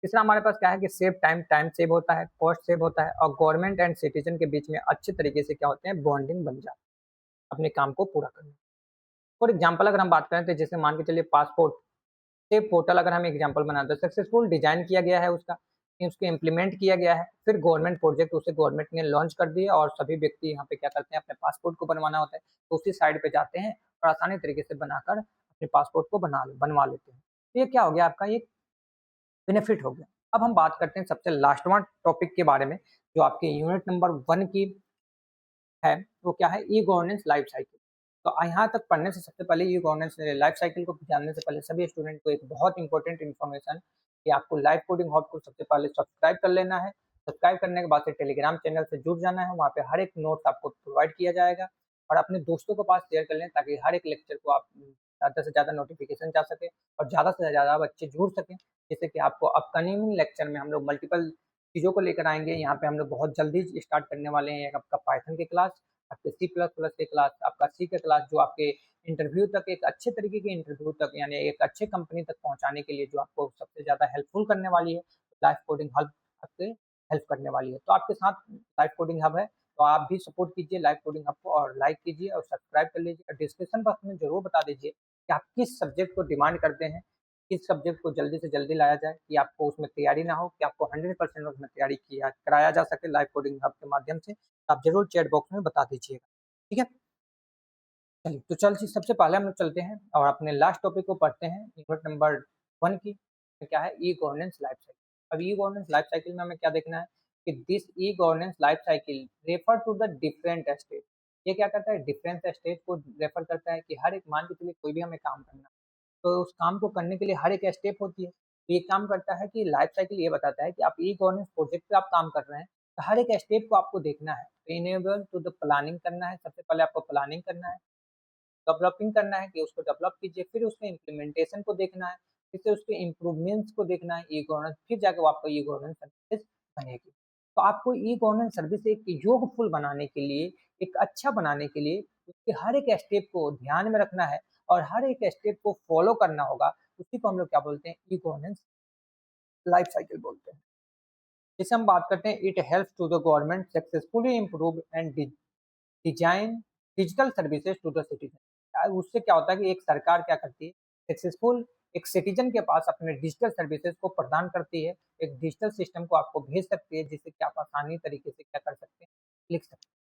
तीसरा हमारे पास क्या है कि सेव टाइम, टाइम सेव होता है, कॉस्ट सेव होता है, और गवर्नमेंट एंड सिटीजन के बीच में अच्छे तरीके से क्या होते हैं, बॉन्डिंग बन जाती है अपने काम को पूरा करने में। फॉर एग्जाम्पल अगर हम बात करें तो जैसे मान के चलिए पासपोर्ट से पोर्टल अगर हम एग्जाम्पल बनाते हैं, सक्सेसफुल डिजाइन किया गया है उसका, उसको इम्प्लीमेंट किया गया है, फिर गवर्नमेंट प्रोजेक्ट उसे गवर्नमेंट ने लॉन्च कर दिया और सभी व्यक्ति यहाँ पे क्या करते हैं, अपने पासपोर्ट को बनवाना होता है तो उसी साइड पे जाते हैं और आसानी तरीके से बनाकर अपने पासपोर्ट को बनवा लेते हैं। तो ये क्या हो गया, आपका ये बेनिफिट हो गया। अब हम बात करते हैं सबसे लास्ट वन टॉपिक के बारे में, जो आपके यूनिट नंबर 1 की है, वो क्या है, ई गवर्नेंस लाइफ साइकिल। तो यहाँ तक पढ़ने से सबसे पहले ई गवर्नेंस लाइफ साइकिल को जानने से पहले सभी स्टूडेंट को एक बहुत इंपॉर्टेंट इन्फॉर्मेशन कि आपको लाइव कोडिंग हब को सबसे पहले सब्सक्राइब कर लेना है। सब्सक्राइब करने के बाद से टेलीग्राम चैनल से जुड़ जाना है, वहाँ पे हर एक नोट्स आपको प्रोवाइड किया जाएगा और अपने दोस्तों के पास शेयर कर लें ताकि हर एक लेक्चर को आप ज़्यादा से ज़्यादा नोटिफिकेशन जा सके और ज़्यादा से ज़्यादा बच्चे जुड़ सकें, जिससे कि आपको अपकमिंग लेक्चर में हम लोग मल्टीपल चीज़ों को लेकर आएंगे। यहाँ पे हम लोग बहुत जल्दी स्टार्ट करने वाले हैं आपका पाइथन की क्लास, आपके सी प्लस प्लस की क्लास, आपका सी का क्लास, जो आपके इंटरव्यू तक एक अच्छे तरीके के इंटरव्यू तक यानी एक अच्छे कंपनी तक पहुंचाने के लिए जो आपको सबसे ज़्यादा हेल्पफुल करने वाली है। लाइव कोडिंग हब आपके हेल्प करने वाली है। तो आपके साथ लाइव कोडिंग हब है, तो आप भी सपोर्ट कीजिए लाइव कोडिंग हब को और लाइक कीजिए और सब्सक्राइब कर लीजिए और डिस्क्रिप्शन बॉक्स में जरूर बता दीजिए कि आप किस सब्जेक्ट को डिमांड करते हैं, किस सब्जेक्ट को जल्दी से जल्दी लाया जाए कि आपको उसमें तैयारी ना हो, कि आपको 100% उसमें तैयारी किया कराया जा सके लाइव कोडिंग हब के माध्यम से। आप जरूर चैट बॉक्स में बता दीजिएगा, ठीक है। चलिए तो चल सबसे पहले हम लोग चलते हैं और अपने लास्ट टॉपिक को पढ़ते हैं, यूनिट नंबर 1 की क्या है, ई गवर्नेंस लाइफ साइकिल। अब ई गवर्नेंस लाइफ साइकिल में हमें क्या देखना है कि this e governance life cycle refer to the different stage. ये क्या करता है, डिफरेंट स्टेज को रेफर करता है कि हर एक, मान के चलिए कोई भी हमें काम करना है तो उस काम को करने के लिए हर एक स्टेप होती है। तो ये काम करता है कि लाइफ साइकिल ये बताता है कि आप ई गवर्नेंस प्रोजेक्ट पे आप काम कर रहे हैं तो हर एक स्टेप को आपको देखना है। तो इनेबल टू द प्लानिंग करना है, सबसे पहले आपको प्लानिंग करना है, डेवलपिंग करना है कि उसको डेवलप कीजिए, फिर उसके इम्प्लीमेंटेशन को देखना है, फिर उसके इम्प्रूवमेंट्स को देखना है ई गवर्नेंस, फिर जाकर वो आपको ई गवर्नेंस सर्विस बनेगी। तो आपको ई गवर्नेंस सर्विस एक योगफुल बनाने के लिए, एक अच्छा बनाने के लिए उसके हर एक स्टेप को ध्यान में रखना है और हर एक स्टेप को फॉलो करना होगा। उसी को हम लोग क्या बोलते हैं, ई गवर्नेंस लाइफ साइकिल बोलते हैं। जैसे हम बात करते हैं, it helps to the government successfully improve and design digital services to the citizen. उससे क्या होता है कि एक सरकार क्या करती है, सक्सेसफुल एक सिटीजन के पास अपने डिजिटल सर्विसेज को प्रदान करती है, एक डिजिटल सिस्टम को आपको भेज सकती है जिससे कि आप आसानी तरीके से क्या कर सकते हैं, लिख सकते हैं।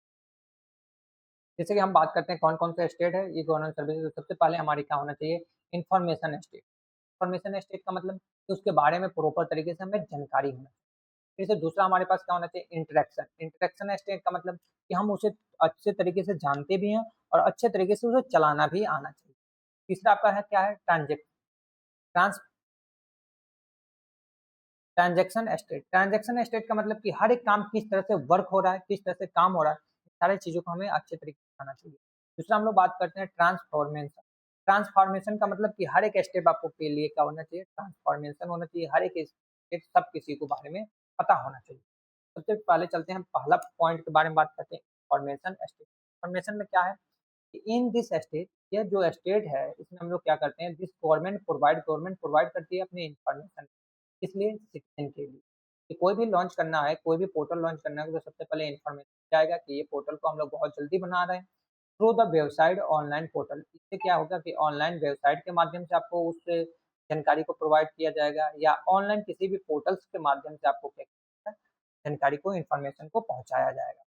जैसे कि हम बात करते हैं कौन कौन से स्टेट है ये गवर्नेंस सर्विसेज, तो सबसे पहले हमारी क्या होना चाहिए, इन्फॉर्मेशन स्टेट। इन्फॉर्मेशन स्टेट का मतलब कि उसके बारे में प्रॉपर तरीके से हमें जानकारी होना चाहिए। फिर से दूसरा हमारे पास क्या होना चाहिए, इंटरेक्शन। इंटरेक्शन स्टेट का मतलब कि हम उसे अच्छे तरीके से जानते भी हैं और अच्छे तरीके से उसे चलाना भी आना चाहिए। तीसरा आपका है क्या है, trans transaction state. Transaction state का मतलब कि हर एक काम किस तरह से वर्क हो रहा है, किस तरह से काम हो रहा है, सारी चीज़ों को हमें अच्छे तरीके से आना चाहिए। दूसरा हम लोग बात करते हैं ट्रांसफॉर्मेशन। ट्रांसफॉर्मेशन का मतलब कि हर एक स्टेप आपको के लिए क्या होना चाहिए, ट्रांसफॉर्मेशन होना चाहिए, हर एक स्टेप सब किसी को बारे में पता होना चाहिए। सबसे पहले चलते हैं, पहला पॉइंट के बारे में बात करते हैं, इंफॉर्मेशन स्टेट। इंफॉर्मेशन में क्या है कि इन दिस स्टेट, यह जो स्टेट है इसमें हम लोग क्या करते हैं, दिस गवर्नमेंट प्रोवाइड करती है अपनी इंफॉर्मेशन, इसलिए सिटीजन के लिए कि कोई भी लॉन्च करना है, कोई भी पोर्टल लॉन्च करना है तो सबसे पहले इन्फॉर्मेशन जाएगा कि ये पोर्टल को हम लोग बहुत जल्दी बना रहे हैं through the website online portal. इससे क्या होगा कि ऑनलाइन वेबसाइट के माध्यम से आपको उस जानकारी को प्रोवाइड किया जाएगा या ऑनलाइन किसी भी पोर्टल्स के माध्यम से आपको क्या किया जाएगा, जानकारी को, इन्फॉर्मेशन को पहुंचाया जाएगा।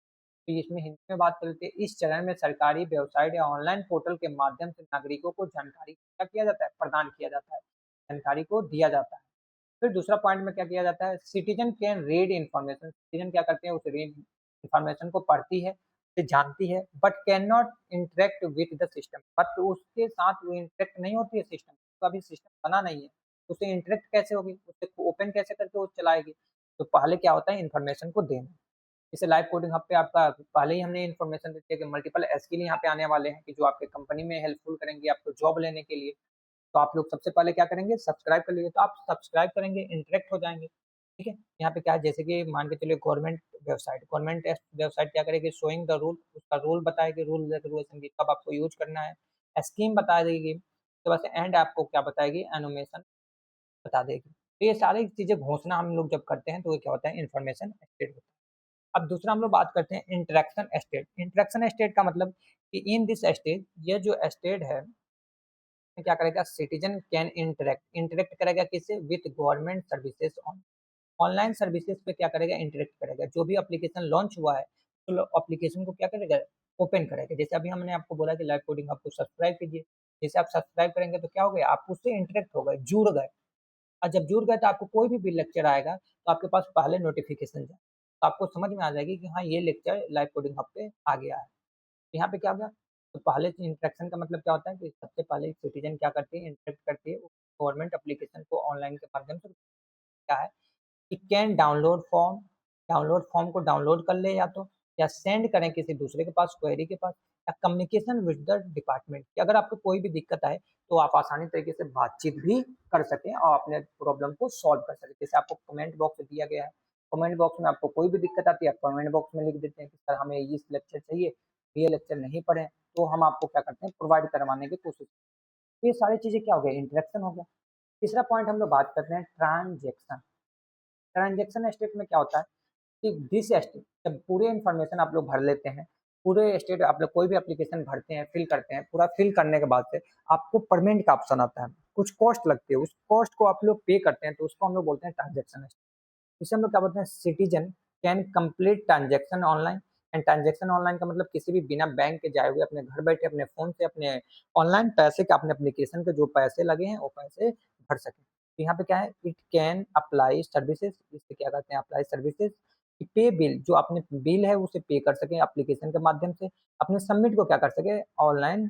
तो इसमें हिंदी में बात करते हैं, इस चरण में सरकारी वेबसाइट या ऑनलाइन पोर्टल के माध्यम से नागरिकों को जानकारी क्या किया जाता है, प्रदान किया जाता है, जानकारी को दिया जाता है। फिर दूसरा पॉइंट में क्या किया जाता है, citizen can read information. Citizen क्या करते हैं, उस रीड इन्फॉर्मेशन को पढ़ती है, उसे जानती है, but can not interact with the system. But उसके साथ वो इंटरेक्ट नहीं होती है सिस्टम, तो अभी सिस्टम बना नहीं है, उसे इंटरेक्ट कैसे होगी, उसे ओपन कैसे करके वो चलाएगी। तो पहले क्या होता है, इन्फॉर्मेशन को देना। जैसे लाइव कोडिंग हब पे आपका पहले ही हमने इन्फॉर्मेशन दी थी कि मल्टीपल स्किल यहाँ पे आने वाले हैं कि जो आपके कंपनी में हेल्पफुल करेंगे आपको जॉब लेने के लिए। तो आप लोग सबसे पहले क्या करेंगे, सब्सक्राइब कर लीजिए। तो आप सब्सक्राइब करेंगे, इंटरेक्ट हो जाएंगे, ठीक है। यहाँ पे क्या है, जैसे कि मान के चलिए गवर्नमेंट वेबसाइट क्या करेगी, शोइंग द रूल, उसका रूल बताएगी, रूल रेगुलेशन की कब आपको यूज करना है, स्कीम बता देगी, उसके बाद से एंड आपको क्या बताएगी, एनोमेशन बता देगी। तो ये सारी चीजें घोषणा हम लोग जब करते हैं तो ये क्या होता है, इन्फॉर्मेशन स्टेट होता है। अब दूसरा हम लोग बात करते हैं इंटरेक्शन स्टेट। इंटरेक्शन स्टेट का मतलब कि इन दिस स्टेट, ये जो स्टेट है में क्या करेगा, सिटीजन कैन इंटरेक्ट, इंटरेक्ट करेगा किससे, with government services on, online services पे क्या करेगा, इंटरेक्ट करेगा। जो भी एप्लीकेशन लॉन्च हुआ है तो एप्लीकेशन को क्या करेगा, ओपन करेगा। जैसे अभी हमने आपको बोला कि लाइव कोडिंग आपको सब्सक्राइब कीजिए, जैसे आप सब्सक्राइब करेंगे तो क्या हो गया, आप उससे इंटरेक्ट हो गए, जुड़ गए। और जब जुड़ गए तो आपको कोई भी लेक्चर आएगा तो आपके पास पहले नोटिफिकेशन जाए, तो आपको समझ में आ जाएगी कि हाँ, ये लेक्चर लाइव कोडिंग हब पे आ गया है। तो यहाँ पे क्या हो गया, तो पहले इंटरेक्शन का मतलब क्या होता है कि सबसे पहले सिटीजन क्या करती है, इंटरेक्ट करती है गवर्नमेंट एप्लीकेशन को ऑनलाइन के माध्यम से। क्या है, कि can download form, download form को डाउनलोड कर ले, या सेंड करें किसी दूसरे के पास, क्वेरी के पास, या कम्युनिकेशन विद द डिपार्टमेंट, कि अगर आपको कोई भी दिक्कत आए तो आप आसानी तरीके से बातचीत भी कर सकें और अपने प्रॉब्लम को सॉल्व कर सकें। जैसे आपको कमेंट बॉक्स दिया गया है, कमेंट बॉक्स में आपको कोई भी दिक्कत आती है, आप कमेंट बॉक्स में लिख देते हैं कि सर हमें इस लेक्चर चाहिए, ये लेक्चर नहीं पढ़े, तो हम आपको क्या करते हैं, प्रोवाइड करवाने की कोशिश। तो ये सारी चीजें क्या हो गया, इंटरेक्शन हो गया। तीसरा पॉइंट हम लोग बात करते हैं, ट्रांजेक्शन। ट्रांजेक्शन स्टेट में क्या होता है कि दिस स्टेट, जब पूरे इन्फॉर्मेशन आप लोग भर लेते हैं, पूरे स्टेट आप लोग कोई भी एप्लीकेशन भरते हैं, फिल करते हैं, पूरा फिल करने के बाद से आपको पेमेंट का ऑप्शन आता है, कुछ कॉस्ट लगती है, उस कॉस्ट को आप लोग पे करते हैं, तो उसको हम लोग बोलते हैं ट्रांजेक्शन। इसे हम लोग क्या बोलते हैं, citizen can complete transaction online. And transaction online का मतलब किसी भी बिना बैंक के जाए हुए अपने घर बैठे अपने फोन से अपने ऑनलाइन पैसे के, अपने एप्लीकेशन के जो पैसे लगे हैं वो पैसे भर सके। तो यहाँ पे क्या है, इट कैन अप्लाई सर्विसेज, इससे क्या करते हैं, अप्लाई सर्विसेज, पे बिल, जो अपने बिल है उसे पे कर सके एप्लीकेशन के माध्यम से, अपने सबमिट को क्या कर सके, ऑनलाइन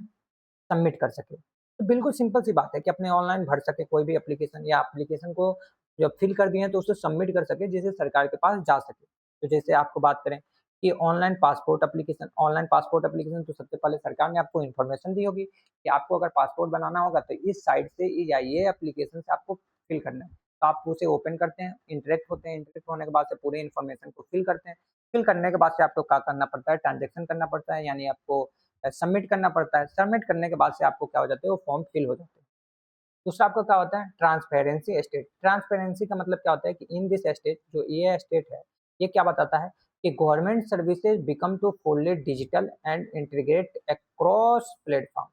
सबमिट कर सके। तो बिल्कुल सिंपल सी बात है कि अपने ऑनलाइन भर सके कोई भी एप्लीकेशन, या एप्लीकेशन को जब फिल कर दिए तो उसे सबमिट कर सके जिसे सरकार के पास जा सके। तो जैसे आपको बात करें कि online passport application, online passport application, तो सबसे पहले सरकार ने आपको इन्फॉर्मेशन दी होगी कि आपको अगर पासपोर्ट बनाना होगा तो इस साइट से या ये एप्लीकेशन से आपको फिल करना है। तो आप उसे ओपन करते हैं, इंटरेक्ट होते हैं, इंटरेक्ट होने के बाद से पूरे इन्फॉर्मेशन को फिल करते हैं। फिल करने के बाद से आपको क्या करना पड़ता है, ट्रांजेक्शन करना पड़ता है, यानी आपको सबमिट करना पड़ता है। सबमिट करने के बाद से आपको क्या हो जाता है, वो फॉर्म फिल हो जाते हैं। दूसरा आपका क्या होता है, ट्रांसपेरेंसी स्टेट। ट्रांसपेरेंसी का मतलब क्या होता है कि इन दिस स्टेट, जो ये स्टेट है, ये क्या बताता है कि government services become to fully digital and integrate across platform.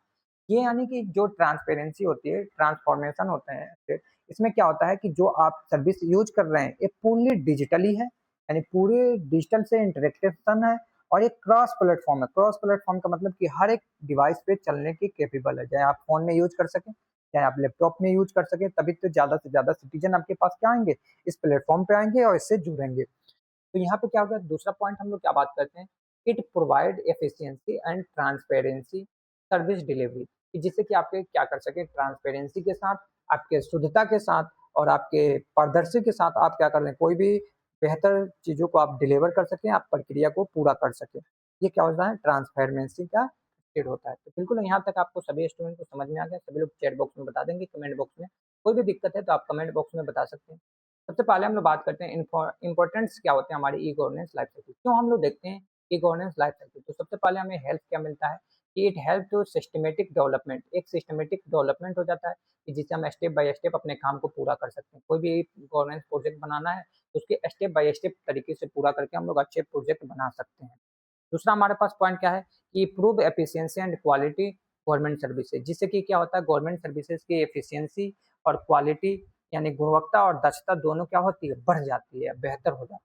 ये यानी कि जो ट्रांसपेरेंसी होती है, ट्रांसफॉर्मेशन होते हैं स्टेट, इसमें क्या होता है कि जो आप सर्विस यूज कर रहे हैं ये पूरी डिजिटली है, यानी पूरे डिजिटल से इंटरेक्शन है, और एक क्रॉस प्लेटफॉर्म है। क्रॉस प्लेटफॉर्म का मतलब कि हर एक डिवाइस पे चलने की कैपेबल है, चाहे आप फोन में यूज कर सकें, चाहे आप लैपटॉप में यूज कर सकें, तभी तो ज्यादा से ज्यादा सिटीजन आपके पास क्या आएंगे, इस प्लेटफॉर्म पे आएंगे और इससे जुड़ेंगे। तो यहाँ पे क्या होगा, दूसरा पॉइंट हम लोग क्या बात करते हैं, it provide efficiency and transparency service delivery, कि जिससे कि आपके क्या कर सके, ट्रांसपेरेंसी के साथ, आपके शुद्धता के साथ और आपके पारदर्शी के साथ आप क्या कर रहे हैं, कोई भी बेहतर चीजों को आप डिलीवर कर सकें, आप प्रक्रिया को पूरा कर सकें। ये क्या होता है, ट्रांसपेरेंसी का स्टेट होता है। तो बिल्कुल यहाँ तक आपको सभी स्टूडेंट को समझ में आ गया, सभी लोग चैट बॉक्स में बता देंगे, कमेंट बॉक्स में कोई भी दिक्कत है तो आप कमेंट बॉक्स में बता सकते हैं। सबसे पहले हम लोग बात करते हैं इंपॉर्टेंट्स क्या होते हैं हमारी ई गवर्नेंस लाइफ साइकिल, क्यों हम लोग देखते हैं ई गवर्नेंस लाइफ साइकिल। तो सबसे पहले हमें हेल्प क्या मिलता है कि it help to systematic development, एक सिस्टमेटिक डेवलपमेंट हो जाता है कि जिससे हम स्टेप बाय स्टेप अपने काम को पूरा कर सकते हैं। कोई भी गवर्नेंस प्रोजेक्ट बनाना है तो उसके स्टेप बाय स्टेप तरीके से पूरा करके हम लोग अच्छे प्रोजेक्ट बना सकते हैं। दूसरा हमारे पास पॉइंट क्या है कि improve efficiency and quality government services, जिससे कि क्या होता है, गवर्नमेंट सर्विसेज की एफिशिएंसी और क्वालिटी, यानी गुणवत्ता और दक्षता दोनों क्या होती है, बढ़ जाती है, बेहतर हो जाती है।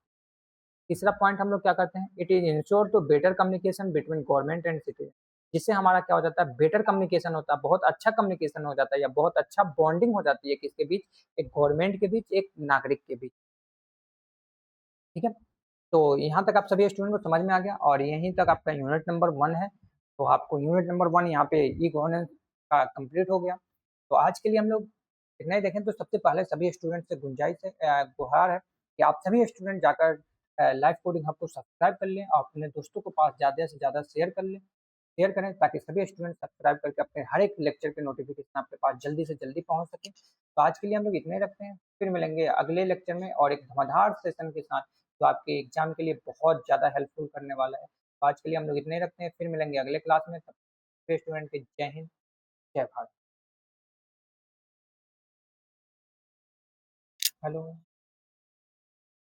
तीसरा पॉइंट हम लोग क्या करते हैं, it is ensure to better communication between government and citizen, जिससे हमारा क्या हो जाता है, बेटर कम्युनिकेशन होता है, बहुत अच्छा कम्युनिकेशन हो जाता है, या बहुत अच्छा बॉन्डिंग हो जाती है किसके बीच, एक गवर्नमेंट के बीच, एक नागरिक के बीच। ठीक है, तो यहाँ तक आप सभी स्टूडेंट को समझ में आ गया, और यहीं तक आपका यूनिट नंबर 1 है। तो आपको यूनिट नंबर 1 यहाँ पे ई गवर्नेंस का कंप्लीट हो गया। तो आज के लिए हम लोग इतना ही देखें। तो सबसे पहले सभी स्टूडेंट से गुंजाइश है, गुहार है कि आप सभी स्टूडेंट जाकर लाइव कोडिंग हब को सब्सक्राइब कर लें और अपने दोस्तों के पास ज़्यादा से ज़्यादा शेयर कर लें, शेयर करें, ताकि सभी स्टूडेंट सब्सक्राइब करके अपने हर एक लेक्चर के नोटिफिकेशन आपके पास जल्दी से जल्दी पहुंच सके। तो आज के लिए हम लोग इतने ही रखते हैं, फिर मिलेंगे अगले लेक्चर में और एक धुआंधार सेशन के साथ, जो आपके एग्जाम के लिए बहुत ज़्यादा हेल्पफुल करने वाला है। तो आज के लिए हम लोग इतने ही रखते हैं, फिर मिलेंगे अगले क्लास में। तब स्टूडेंट के जय हिंद, जय भारत। हेलो।